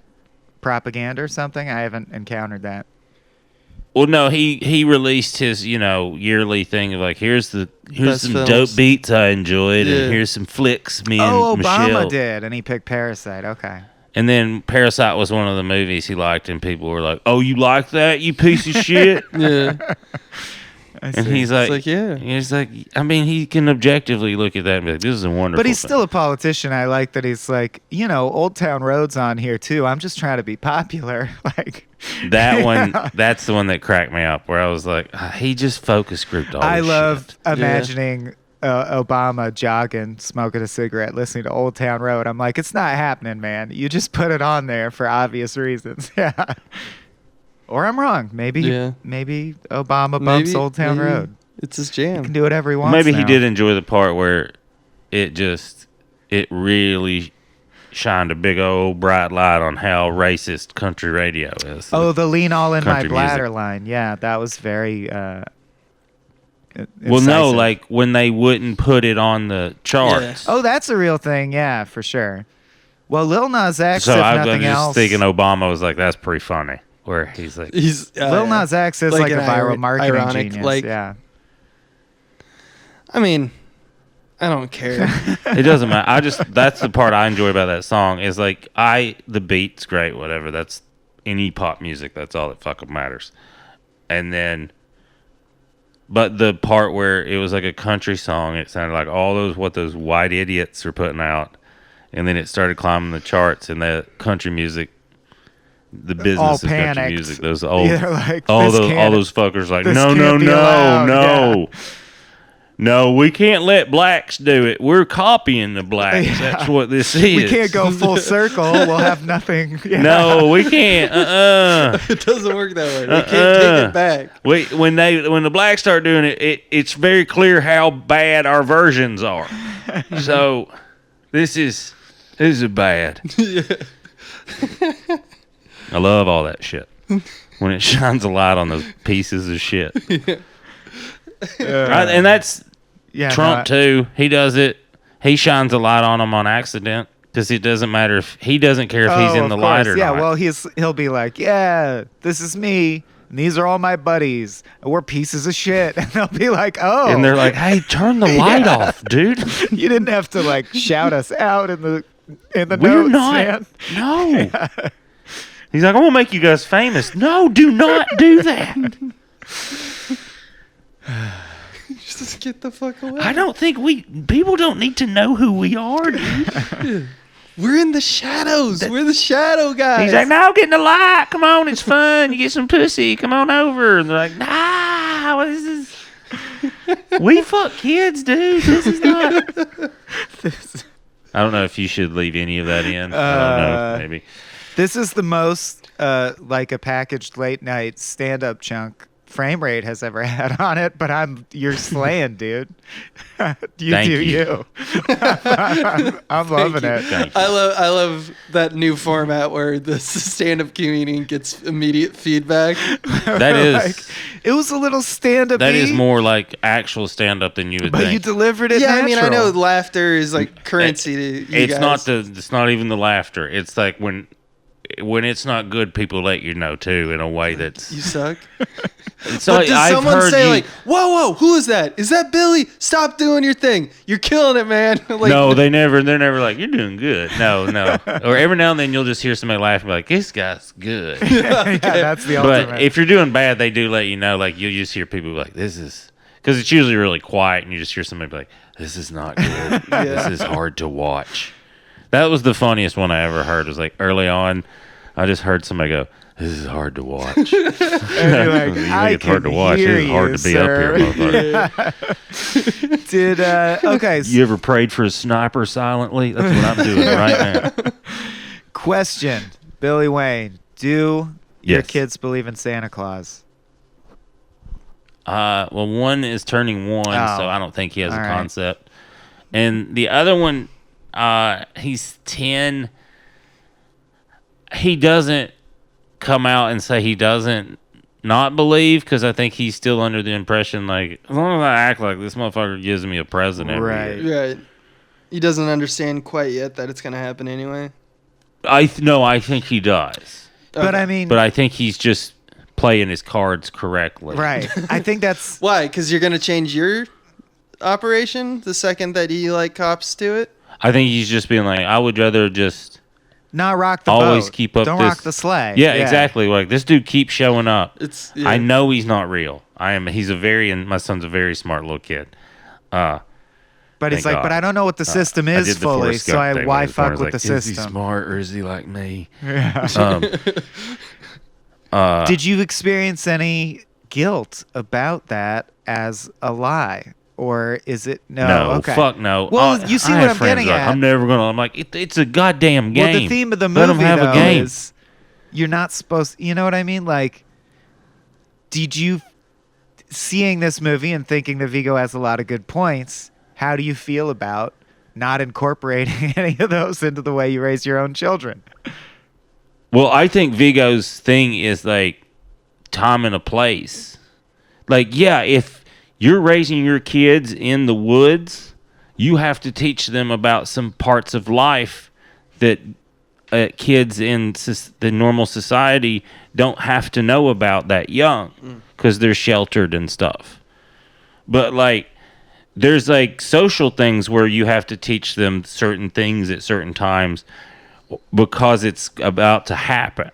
propaganda or something? I haven't encountered that. Well, no, he released his, yearly thing of like, here's some films. dope beats I enjoyed, and here's some flicks me and Obama Michelle did, and he picked Parasite. Okay. And then Parasite was one of the movies he liked, and people were like, "Oh, you like that, you piece of shit?" Yeah. And he's like, yeah. He's like, I mean, he can objectively look at that and be like, this is a wonderful But he's thing. still a politician. I like that he's like, Old Town Road's on here too. I'm just trying to be popular. That one, that's the one that cracked me up, where I was like, he just focus grouped all I this love shit. imagining Obama jogging, smoking a cigarette, listening to Old Town Road. I'm like, it's not happening, man. You just put it on there for obvious reasons. Yeah. Or I'm wrong. Maybe Obama bumps Old Town Road. It's his jam. He can do whatever he wants. Maybe now. he did enjoy the part where it really shined a big old bright light on how racist country radio is. Oh, the lean all in my Country bladder music. line. Yeah, that was very well, no, incisive. like when they wouldn't put it on the charts. Oh, that's a real thing. Yeah, for sure. Well, Lil Nas X, So if I'm nothing just else, thinking Obama was like, that's pretty funny. Where he's like, Lil Nas X is like a an viral marketing ironic, genius. Yeah. I mean, I don't care. it doesn't matter. That's the part I enjoy about that song is like, the beat's great, whatever. That's any pop music. That's all that fucking matters. And then, but the part where it was like a country song, it sounded like what those white idiots are putting out. And then it started climbing the charts, and the country music, the business all of country panicked. music, those old, like, all those fuckers like, this no, can't be allowed. no. No, we can't let blacks do it. We're copying the blacks. Yeah. That's what this is. We can't go full circle. We'll have nothing. Yeah. No, we can't. It doesn't work that way. We can't take it back. When the blacks start doing it, it's very clear how bad our versions are. So this is bad. Yeah. I love all that shit. When it shines a light on those pieces of shit. Right? And that's Trump too. He does it. He shines a light on them on accident because it doesn't matter if he doesn't care if he's in the light or not. Yeah, well, he'll be like, yeah, this is me. And these are all my buddies. And we're pieces of shit. And they'll be like, oh. And they're like, hey, turn the light off, dude. You didn't have to shout us out in the in the We're notes, not. man. No. He's like, I'm gonna make you guys famous. No, do not do that. Just get the fuck away. I don't think people don't need to know who we are, dude. We're in the shadows. We're the shadow guys. He's like, no, get in the light. Come on, it's fun. You get some pussy. Come on over. And they're like, nah, what is this? We fuck kids, dude. This is not. I don't know if you should leave any of that in. I don't know, maybe. This is the most like a packaged late night stand-up chunk frame rate has ever had on it, but you're slaying, dude. Thank you. I'm loving it. I love that new format where the stand-up comedian gets immediate feedback. That is like, it was a little stand-up. That is more like actual stand-up than you would think. But you delivered it. Yeah, natural. I mean, I know laughter is like currency to you it's guys. It's not even the laughter. It's like when it's not good, people let you know too in a way that's You suck. So But does I've someone heard say you, like, "Whoa, who is that? Is that Billy? Stop doing your thing. You're killing it, man." Like, no, they're never like, you're doing good. No. Or every now and then you'll just hear somebody laugh and be like, this guy's good. Yeah, that's the ultimate. But if you're doing bad, they do let you know. Like you'll just hear people be like, this is, because it's usually really quiet and you just hear somebody be like, this is not good. This is hard to watch. That was the funniest one I ever heard. It was like early on, I just heard somebody go, this is hard to watch. and you're like, You think I it's hard to watch? hear It's hard you, to be sir. up here, motherfucker. Did okay. You ever prayed for a sniper silently? That's what I'm doing right now. Question, Billy Wayne, do your Yes. kids believe in Santa Claus? Well, one is turning 1, so I don't think he has a all right. concept. And the other one, he's 10. He doesn't come out and say he doesn't not believe, because I think he's still under the impression, like, as long as I act like this motherfucker gives me a present every Right. year. right. He doesn't understand quite yet that it's gonna happen anyway. I think he does. But I mean, But I think he's just playing his cards correctly. right. I think that's Why? Because you're gonna change your operation the second that he like cops to it. I think he's just being like, I would rather just not rock the always boat. keep up Don't this. rock the sleigh. Yeah, exactly. Like, this dude keeps showing up. It's I know he's not real. My son's a very smart little kid. But he's Thank like, God. but I don't know what the system I is did the fully, Forrest so Gump thing why where his fuck partner's with like, the Is he system? smart or is he like me? Yeah. Did you experience any guilt about that as a lie? Or is it no? Okay. Fuck no. Well, you see I what have I'm friends getting like, at. I'm never gonna. I'm like, it's a goddamn game. Well, the theme of the Let 'em movie have a though game. is you're not supposed. You know what I mean? Like, did you seeing this movie and thinking that Viggo has a lot of good points? How do you feel about not incorporating any of those into the way you raise your own children? Well, I think Viggo's thing is like time and a place. Like, yeah, if you're raising your kids in the woods, you have to teach them about some parts of life that kids in the normal society don't have to know about that young, because they're sheltered and stuff. But like, there's like social things where you have to teach them certain things at certain times because it's about to happen.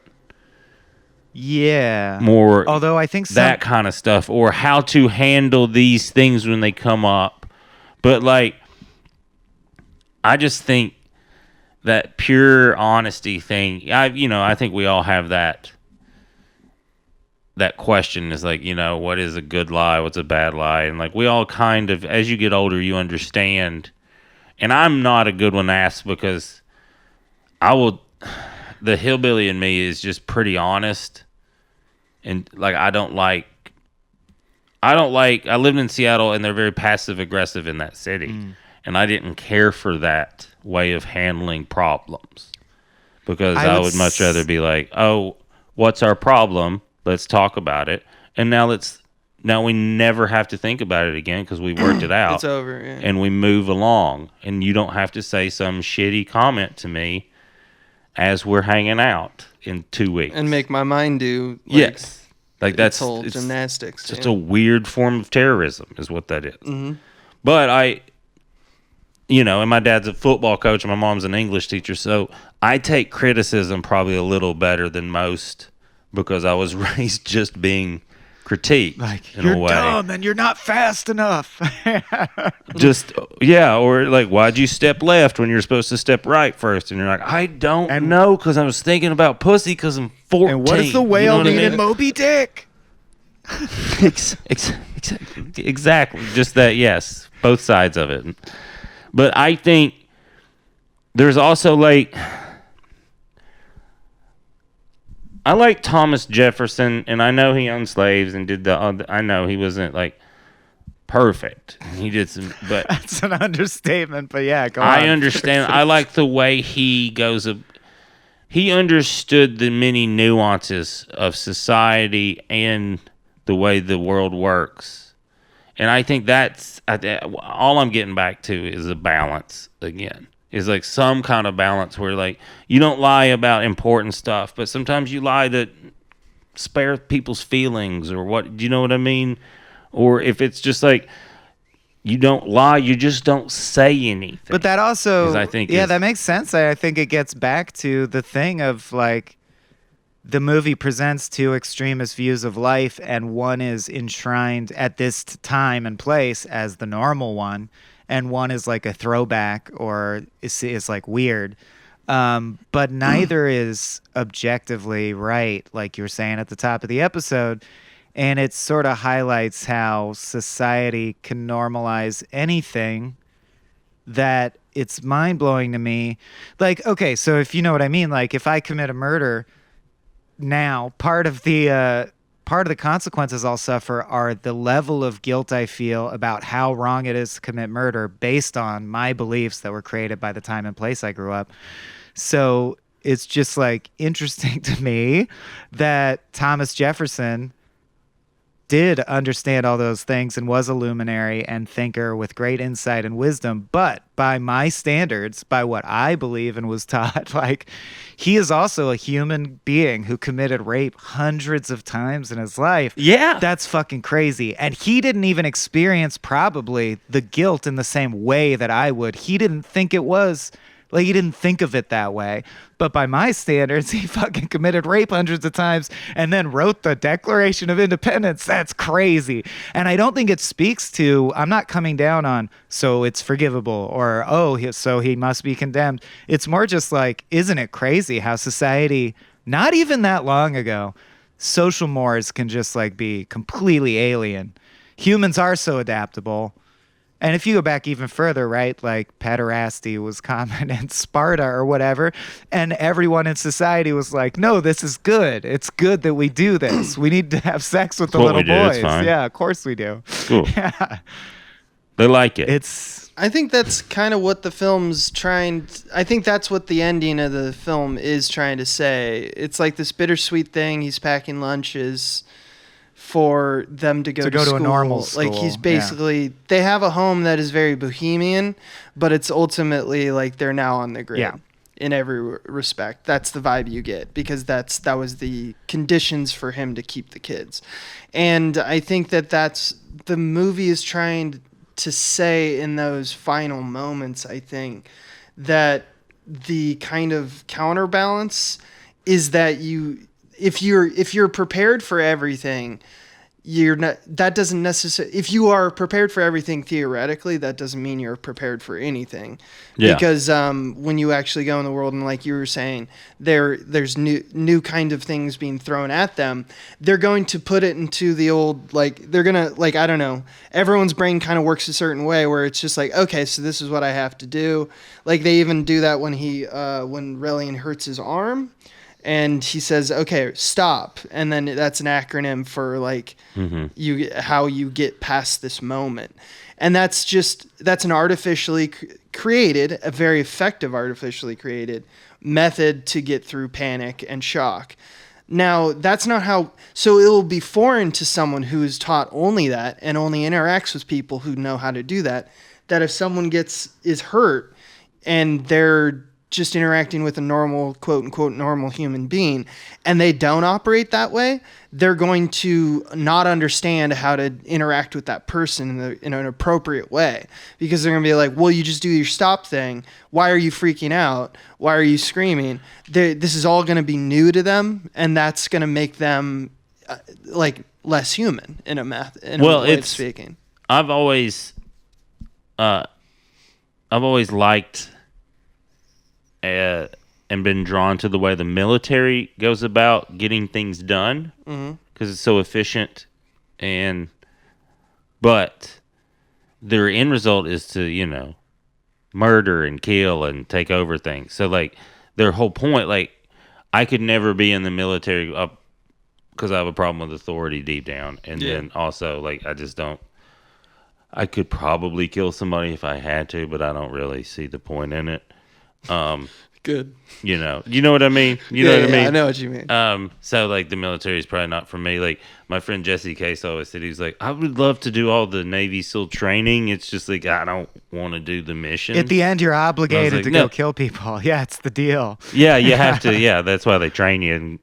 Yeah. More, Although I think that kind of stuff, or how to handle these things when they come up. But like, I just think that pure honesty thing, I think we all have that question is like, what is a good lie? What's a bad lie? And like, we all kind of, as you get older, you understand. And I'm not a good one to ask, because the hillbilly in me is just pretty honest. And like, I lived in Seattle, and they're very passive aggressive in that city. And I didn't care for that way of handling problems, because I would much rather be like, oh, what's our problem? Let's talk about it. And now we never have to think about it again, because we worked it out. It's over. Yeah. And we move along, and you don't have to say some shitty comment to me as we're hanging out in 2 weeks. And make my mind do. Yes. Like, that's whole it's gymnastics. just a weird form of terrorism is what that is. Mm-hmm. But and my dad's a football coach and my mom's an English teacher, so I take criticism probably a little better than most because I was raised just being critiqued like in you're a way. dumb and you're not fast enough. Or like, why'd you step left when you're supposed to step right first? And you're like, I don't know because I was thinking about pussy because I'm 14. And what does the whale need in Moby Dick? Exactly. Just that, yes, both sides of it. But I think there's also like, I like Thomas Jefferson, and I know he owned slaves and did I know he wasn't like perfect. He did some, but that's an understatement. But yeah, go on. I understand. I like the way he he understood the many nuances of society and the way the world works. And I think that's all I'm getting back to is a balance again. Is like some kind of balance where like you don't lie about important stuff, but sometimes you lie to spare people's feelings or what, do you know what I mean? Or if it's just like you don't lie, you just don't say anything. But that also, I think that makes sense. I think it gets back to the thing of like the movie presents two extremist views of life, and one is enshrined at this time and place as the normal one, and one is like a throwback or is like weird. But neither is objectively right, like you were saying at the top of the episode. And it sort of highlights how society can normalize anything that it's mind-blowing to me. Like, okay, so if you know what I mean, like if I commit a murder now, part of the consequences I'll suffer are the level of guilt I feel about how wrong it is to commit murder based on my beliefs that were created by the time and place I grew up. So it's just like interesting to me that Thomas Jefferson did understand all those things and was a luminary and thinker with great insight and wisdom. But by my standards, by what I believe and was taught, like he is also a human being who committed rape hundreds of times in his life. Yeah. That's fucking crazy. And he didn't even experience probably the guilt in the same way that I would. He didn't think it was. Like, he didn't think of it that way. But by my standards, he fucking committed rape hundreds of times and then wrote the Declaration of Independence. That's crazy. And I don't think it speaks to, I'm not coming down on, so it's forgivable, or, so he must be condemned. It's more just like, isn't it crazy how society, not even that long ago, social mores can just like be completely alien. Humans are so adaptable. And if you go back even further, right, like pederasty was common in Sparta or whatever, and everyone in society was like, no, this is good. It's good that we do this. We need to have sex with the little boys. Yeah, of course we do. Cool. Yeah. They like it. I think that's kind of what the film's I think that's what the ending of the film is trying to say. It's like this bittersweet thing. He's packing lunches for them to go to school. A normal school. Like he's basically, they have a home that is very bohemian, but it's ultimately like they're now on the grid in every respect. That's the vibe you get because that was the conditions for him to keep the kids. And I think that's the movie is trying to say in those final moments, I think, that the kind of counterbalance is that if you're prepared for everything, you're not. That doesn't necessarily. If you are prepared for everything theoretically, that doesn't mean you're prepared for anything. Yeah. Because when you actually go in the world and, like you were saying, there's new kind of things being thrown at them. They're going to put it into the old, like they're gonna, like, I don't know. Everyone's brain kind of works a certain way where it's just like, okay, so this is what I have to do. Like they even do that when when Relian hurts his arm. And he says, okay, stop. And then that's an acronym for like how you get past this moment. And that's an artificially created, a very effective artificially created method to get through panic and shock. Now, that's not how, so it'll be foreign to someone who is taught only that and only interacts with people who know how to do that, that if someone is hurt and they're just interacting with a normal, quote unquote, normal human being, and they don't operate that way, they're going to not understand how to interact with that person in an appropriate way, because they're going to be like, well, you just do your stop thing. Why are you freaking out? Why are you screaming? This is all going to be new to them, and that's going to make them like less human in a way of speaking. I've always liked and been drawn to the way the military goes about getting things done, because it's so efficient, but their end result is to murder and kill and take over things. So like their whole point, like I could never be in the military because I have a problem with authority deep down, and then also like I could probably kill somebody if I had to, but I don't really see the point in it. Good. You know what I mean? You know what I mean? I know what you mean. So like the military is probably not for me. Like my friend Jesse Case always said, he's like, I would love to do all the Navy SEAL training. It's just like, I don't want to do the mission. At the end, you're obligated to no. go kill people. Yeah, it's the deal. Yeah, you have to. Yeah, that's why they train you and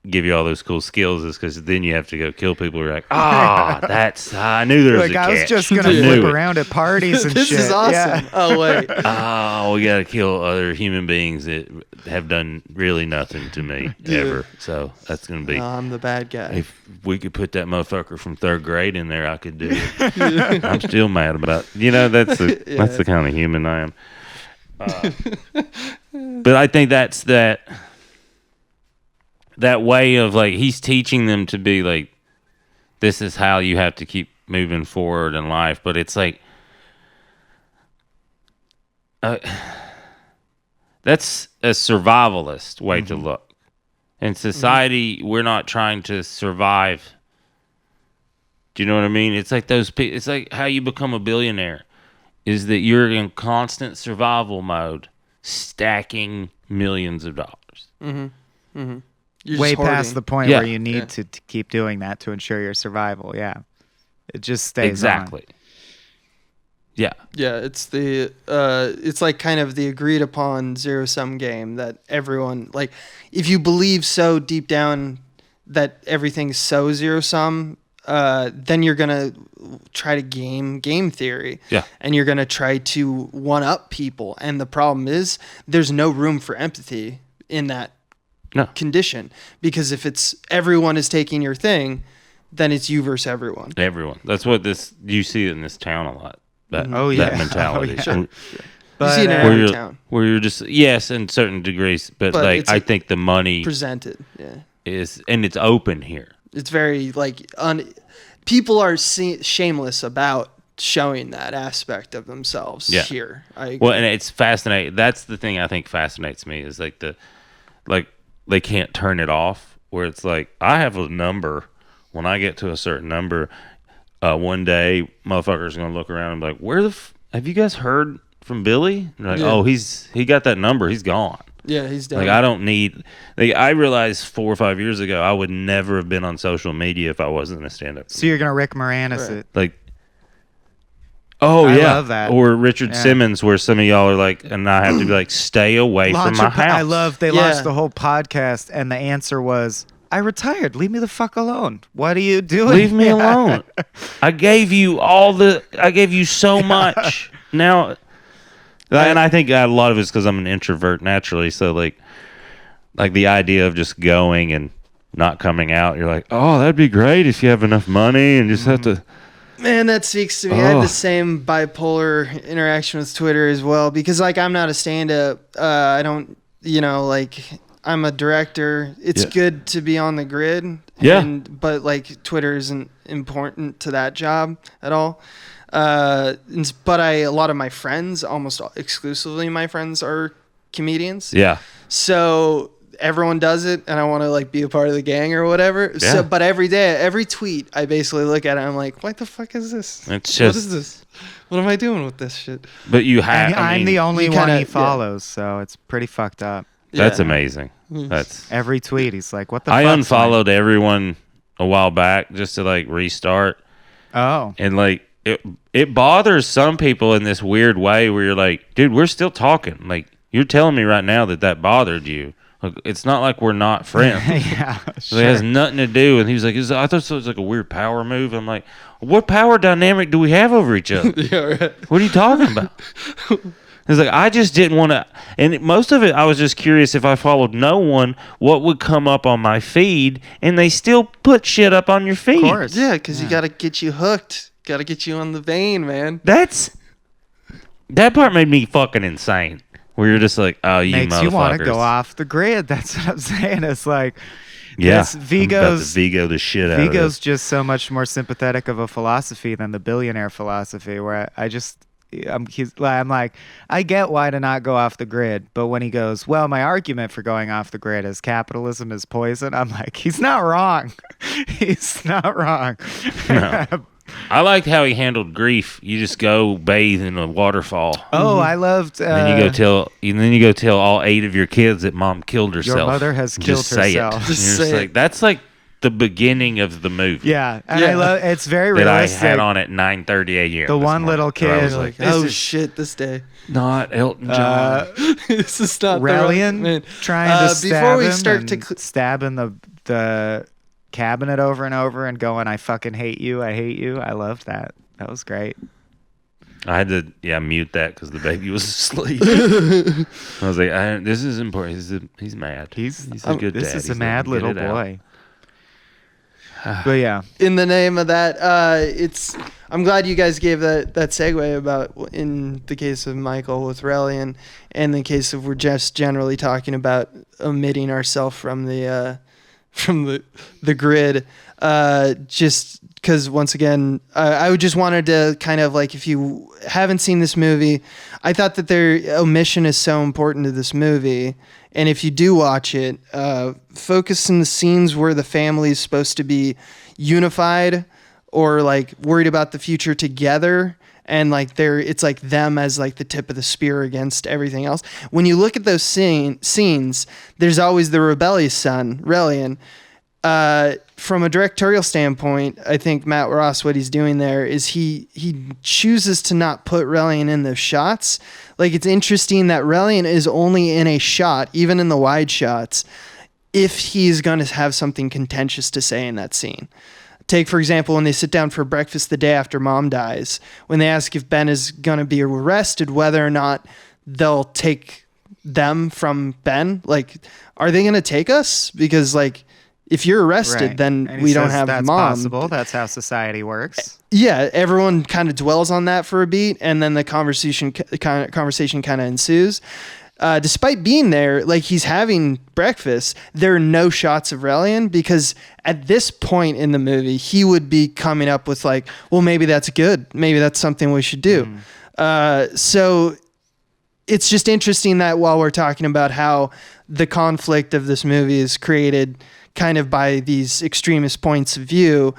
give you all those cool skills, is because then you have to go kill people. You're like, I knew there was a catch. I was just gonna flip around at parties and this shit. This is awesome. Yeah. Oh wait. We gotta kill other human beings that have done really nothing to me ever. So that's gonna be. I'm the bad guy. If we could put that motherfucker from 3rd grade in there, I could do it. I'm still mad about it. That's the kind of human I am. But I think that's that way of like, he's teaching them to be like, this is how you have to keep moving forward in life. But it's like, that's a survivalist way to look. In society, we're not trying to survive. Do you know what I mean? It's like those people. It's like how you become a billionaire, is that you're in constant survival mode, stacking millions of dollars. Way past the point where you need to keep doing that to ensure your survival. Yeah, it just stays on. Yeah, it's like kind of the agreed upon zero-sum game that everyone, like, if you believe so deep down that everything's so zero-sum, then you're gonna try to game theory. Yeah, and you're gonna try to one up people, and the problem is there's no room for empathy in that condition, because if it's everyone is taking your thing, then it's you versus everyone. That's what you see in this town a lot. That mentality. Sure. But, you see it in every town where you're just in certain degrees, but like I think the money presented is, and it's open here. It's very like people are shameless about showing that aspect of themselves here. Well, and it's fascinating. That's the thing I think fascinates me, is like they can't turn it off, where it's like, I have a number. When I get to a certain number, one day, motherfuckers are going to look around and be like, where have you guys heard from Billy? And like, oh, he got that number. He's gone. Yeah, he's done. Like, I don't need, I realized 4 or 5 years ago, I would never have been on social media if I wasn't a stand-up. So you're going to Rick Moranis it. Like, I love that. Or Richard Simmons, where some of y'all are like, and I have to be like, stay away from my house. I love they launched the whole podcast, and the answer was, I retired. Leave me the fuck alone. What are you doing? Leave me alone. I gave you so much. Now, and I think a lot of it's because I'm an introvert naturally. So like the idea of just going and not coming out, you're like, oh, that'd be great if you have enough money and just have to. Man, that speaks to me. I have the same bipolar interaction with Twitter as well, because like I'm not a stand-up. I don't, I'm a director. It's good to be on the grid. Yeah. But like Twitter isn't important to that job at all. But a lot of my friends, almost exclusively my friends, are comedians. Yeah. So everyone does it, and I want to like be a part of the gang or whatever. Yeah. So, but every day, every tweet, I basically look at it, and I'm like, what the fuck is this? What is this? What am I doing with this shit? But you have. I'm the only one he follows, so it's pretty fucked up. That's amazing. That's every tweet. He's like, "What the?" I unfollowed everyone a while back just to like restart. Oh, and like it bothers some people in this weird way where you're like, "Dude, we're still talking. Like, You're telling me right now that bothered you. Like, it's not like we're not friends. Yeah, sure. It has nothing to do. And he was like, I thought it was like a weird power move. I'm like, what power dynamic do we have over each other? Yeah, right. What are you talking about? It's like, I just didn't want to. And most of it, I was just curious if I followed no one, what would come up on my feed. And they still put shit up on your feed. Of course. Yeah, because you got to get you hooked. Got to get you on the vein, man. That part made me fucking insane. Where you're just like, oh, you Makes motherfuckers. you want to go off the grid. That's what I'm saying. It's like, Yeah, Vigos, I'm about to Vigo the shit out of Vigo's this. just so much more sympathetic of a philosophy than the billionaire philosophy, where I'm like, I get why to not go off the grid, but when he goes, well, my argument for going off the grid is capitalism is poison, I'm like, he's not wrong. He's not wrong. No. I liked how he handled grief. You just go bathe in a waterfall. Oh, I loved. And then you go tell all 8 of your kids that mom killed herself. Your mother has killed just say herself. It. Just You're say just like, that's like the beginning of the movie. Yeah, and Yeah. I love. It's very that realistic. I had on at 9:30 a.m. The one little where I kid, was You're like, like, oh shit, this day. not Elton John. This is not Relian the right man. trying to stab before we him start and to stabbing the cabinet over and over and going, I fucking hate you, I hate you. I loved that. That was great. I had to mute that because the baby was asleep. I was like, this is important. He's mad. He's a good dad. This is He's a letting mad him little get it out. boy. But yeah, in the name of that, I'm glad you guys gave that segue about in the case of Michael with Relian, and the case of we're just generally talking about omitting ourselves from the grid, just because once again, I would just wanted to kind of like, if you haven't seen this movie, I thought that their omission is so important to this movie. And if you do watch it, focus on the scenes where the family is supposed to be unified or like worried about the future together. And like it's like them as like the tip of the spear against everything else. When you look at those scenes, there's always the rebellious son, Relian. From a directorial standpoint, I think Matt Ross, what he's doing there is he chooses to not put Relian in those shots. Like, it's interesting that Relian is only in a shot, even in the wide shots, if he's going to have something contentious to say in that scene. Take, for example, when they sit down for breakfast the day after mom dies, when they ask if Ben is going to be arrested, whether or not they'll take them from Ben. Like, are they going to take us? Because, like, if you're arrested, right. then And he we don't says have that's mom. possible. That's how society works. Yeah, everyone kind of dwells on that for a beat, and then the conversation kind of ensues. Despite being there, like, he's having breakfast, there are no shots of Relian, because at this point in the movie, he would be coming up with like, well, maybe that's good. Maybe that's something we should do. So it's just interesting that while we're talking about how the conflict of this movie is created kind of by these extremist points of view,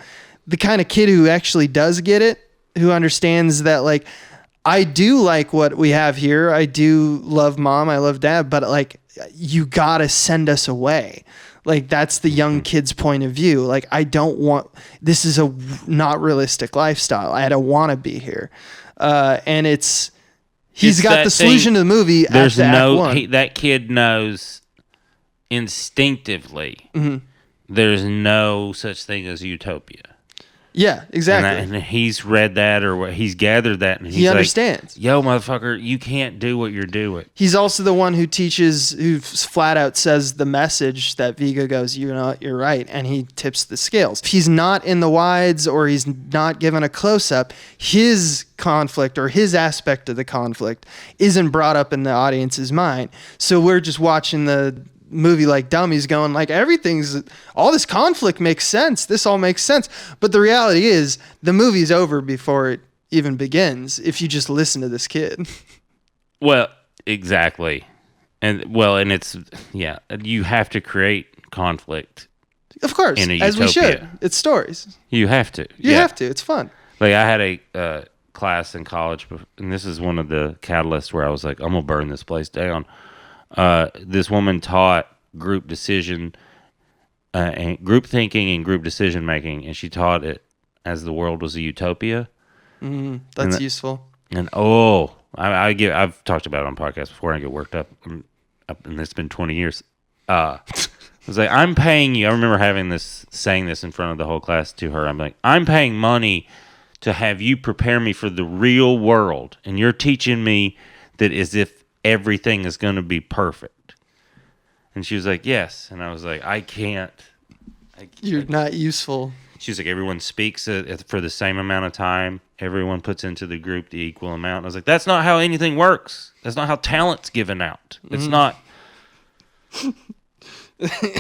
the kind of kid who actually does get it, who understands that, like, I do like what we have here. I do love mom. I love dad, but like, you gotta send us away. Like, that's the young kid's point of view. Like, I don't want, this is a not realistic lifestyle. I don't want to be here. And he's got the solution to the movie. There's at that kid knows instinctively there's no such thing as utopia. Yeah, exactly. And he's read that, or he's gathered that, and he's he understands. Like, yo, motherfucker, you can't do what you're doing. He's also the one who flat out says the message that Viggo goes, you know, you're right, and he tips the scales. If he's not in the wides or he's not given a close-up, his conflict or his aspect of the conflict isn't brought up in the audience's mind. So we're just watching the movie like dummies going like, all this conflict makes sense. This all makes sense. But the reality is the movie's over before it even begins if you just listen to this kid. Well, exactly. And it's, yeah, you have to create conflict. Of course, in a as utopia. we should. It's stories. You have to. You have to. It's fun. Like, I had a class in college, and this is one of the catalysts where I was like, I'm going to burn this place down. This woman taught group decision and group thinking and group decision making, and she taught it as the world was a utopia. That's useful. And I've talked about it on podcasts before. I get worked up, and it's been 20 years. I was like, I'm paying you. I remember saying this in front of the whole class to her. I'm like, I'm paying money to have you prepare me for the real world, and you're teaching me that as if everything is going to be perfect. And she was like, yes. And I was like, I can't. You're not useful. She was like, everyone speaks for the same amount of time. Everyone puts into the group the equal amount. And I was like, that's not how anything works. That's not how talent's given out. It's not.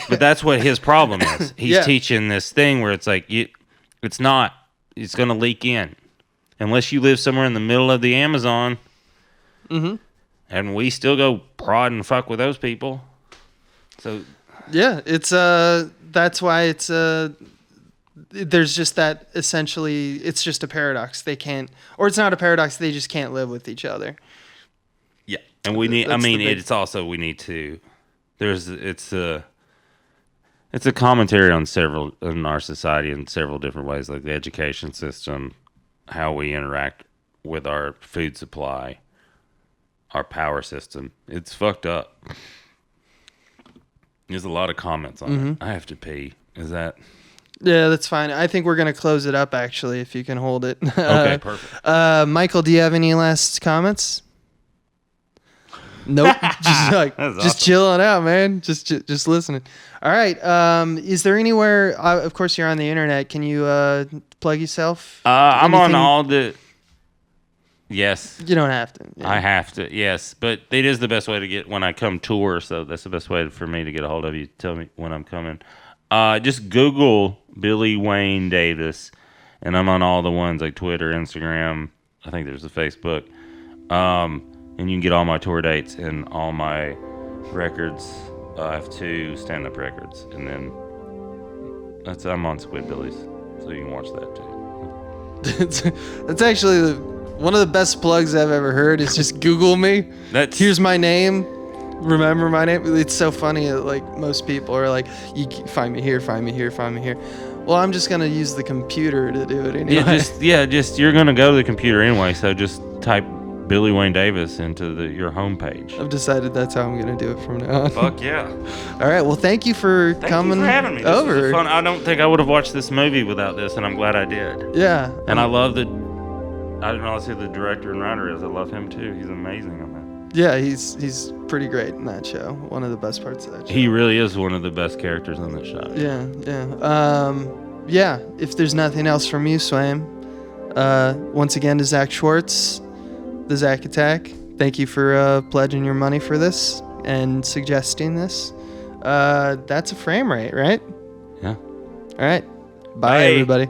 But that's what his problem is. He's teaching this thing where it's like, it's not. It's going to leak in. Unless you live somewhere in the middle of the Amazon. Mm-hmm. And we still go prod and fuck with those people. So. Yeah, it's that's why it's there's just that essentially it's just a paradox. They can't, or it's not a paradox, they just can't live with each other. Yeah. And we need it's also we need to it's a commentary on our society in several different ways, like the education system, how we interact with our food supply, our power system. It's fucked up. There's a lot of comments on it. I have to pee. Is that? Yeah, that's fine. I think we're going to close it up, actually, if you can hold it. Okay, perfect. Michael, do you have any last comments? Nope. Just awesome. chilling out, man. Just listening. All right. Is there anywhere? Of course, you're on the internet. Can you plug yourself? I'm on all the. Yes. You don't have to. Yeah. I have to. Yes, but it is the best way to get when I come tour. So that's the best way for me to get a hold of you. Tell me when I'm coming. Just Google Billy Wayne Davis, and I'm on all the ones like Twitter, Instagram. I think there's a Facebook. And you can get all my tour dates and all my records. I have 2 stand-up records, and then I'm on Squidbillies, so you can watch that too. That's actually one of the best plugs I've ever heard. Is just Google me. Here's my name. Remember my name. It's so funny. Like most people are like, you find me here, find me here, find me here. Well, I'm just gonna use the computer to do it anyway. Just you're gonna go to the computer anyway. So just type Billy Wayne Davis into your homepage. I've decided that's how I'm gonna do it from now on. Fuck yeah! All right. Well, thank you for coming. Thank you for having me. Over. This was fun. I don't think I would have watched this movie without this, and I'm glad I did. Yeah. And I love I don't know who the director and writer is. I love him too. He's amazing on that. Yeah, he's pretty great in that show. One of the best parts of that show. He really is one of the best characters on that show. Yeah. If there's nothing else from you, Swaim, once again to Zac Schwartz, the Zac Attack. Thank you for pledging your money for this and suggesting this. That's a frame rate, right? Yeah. All right. Bye. Everybody.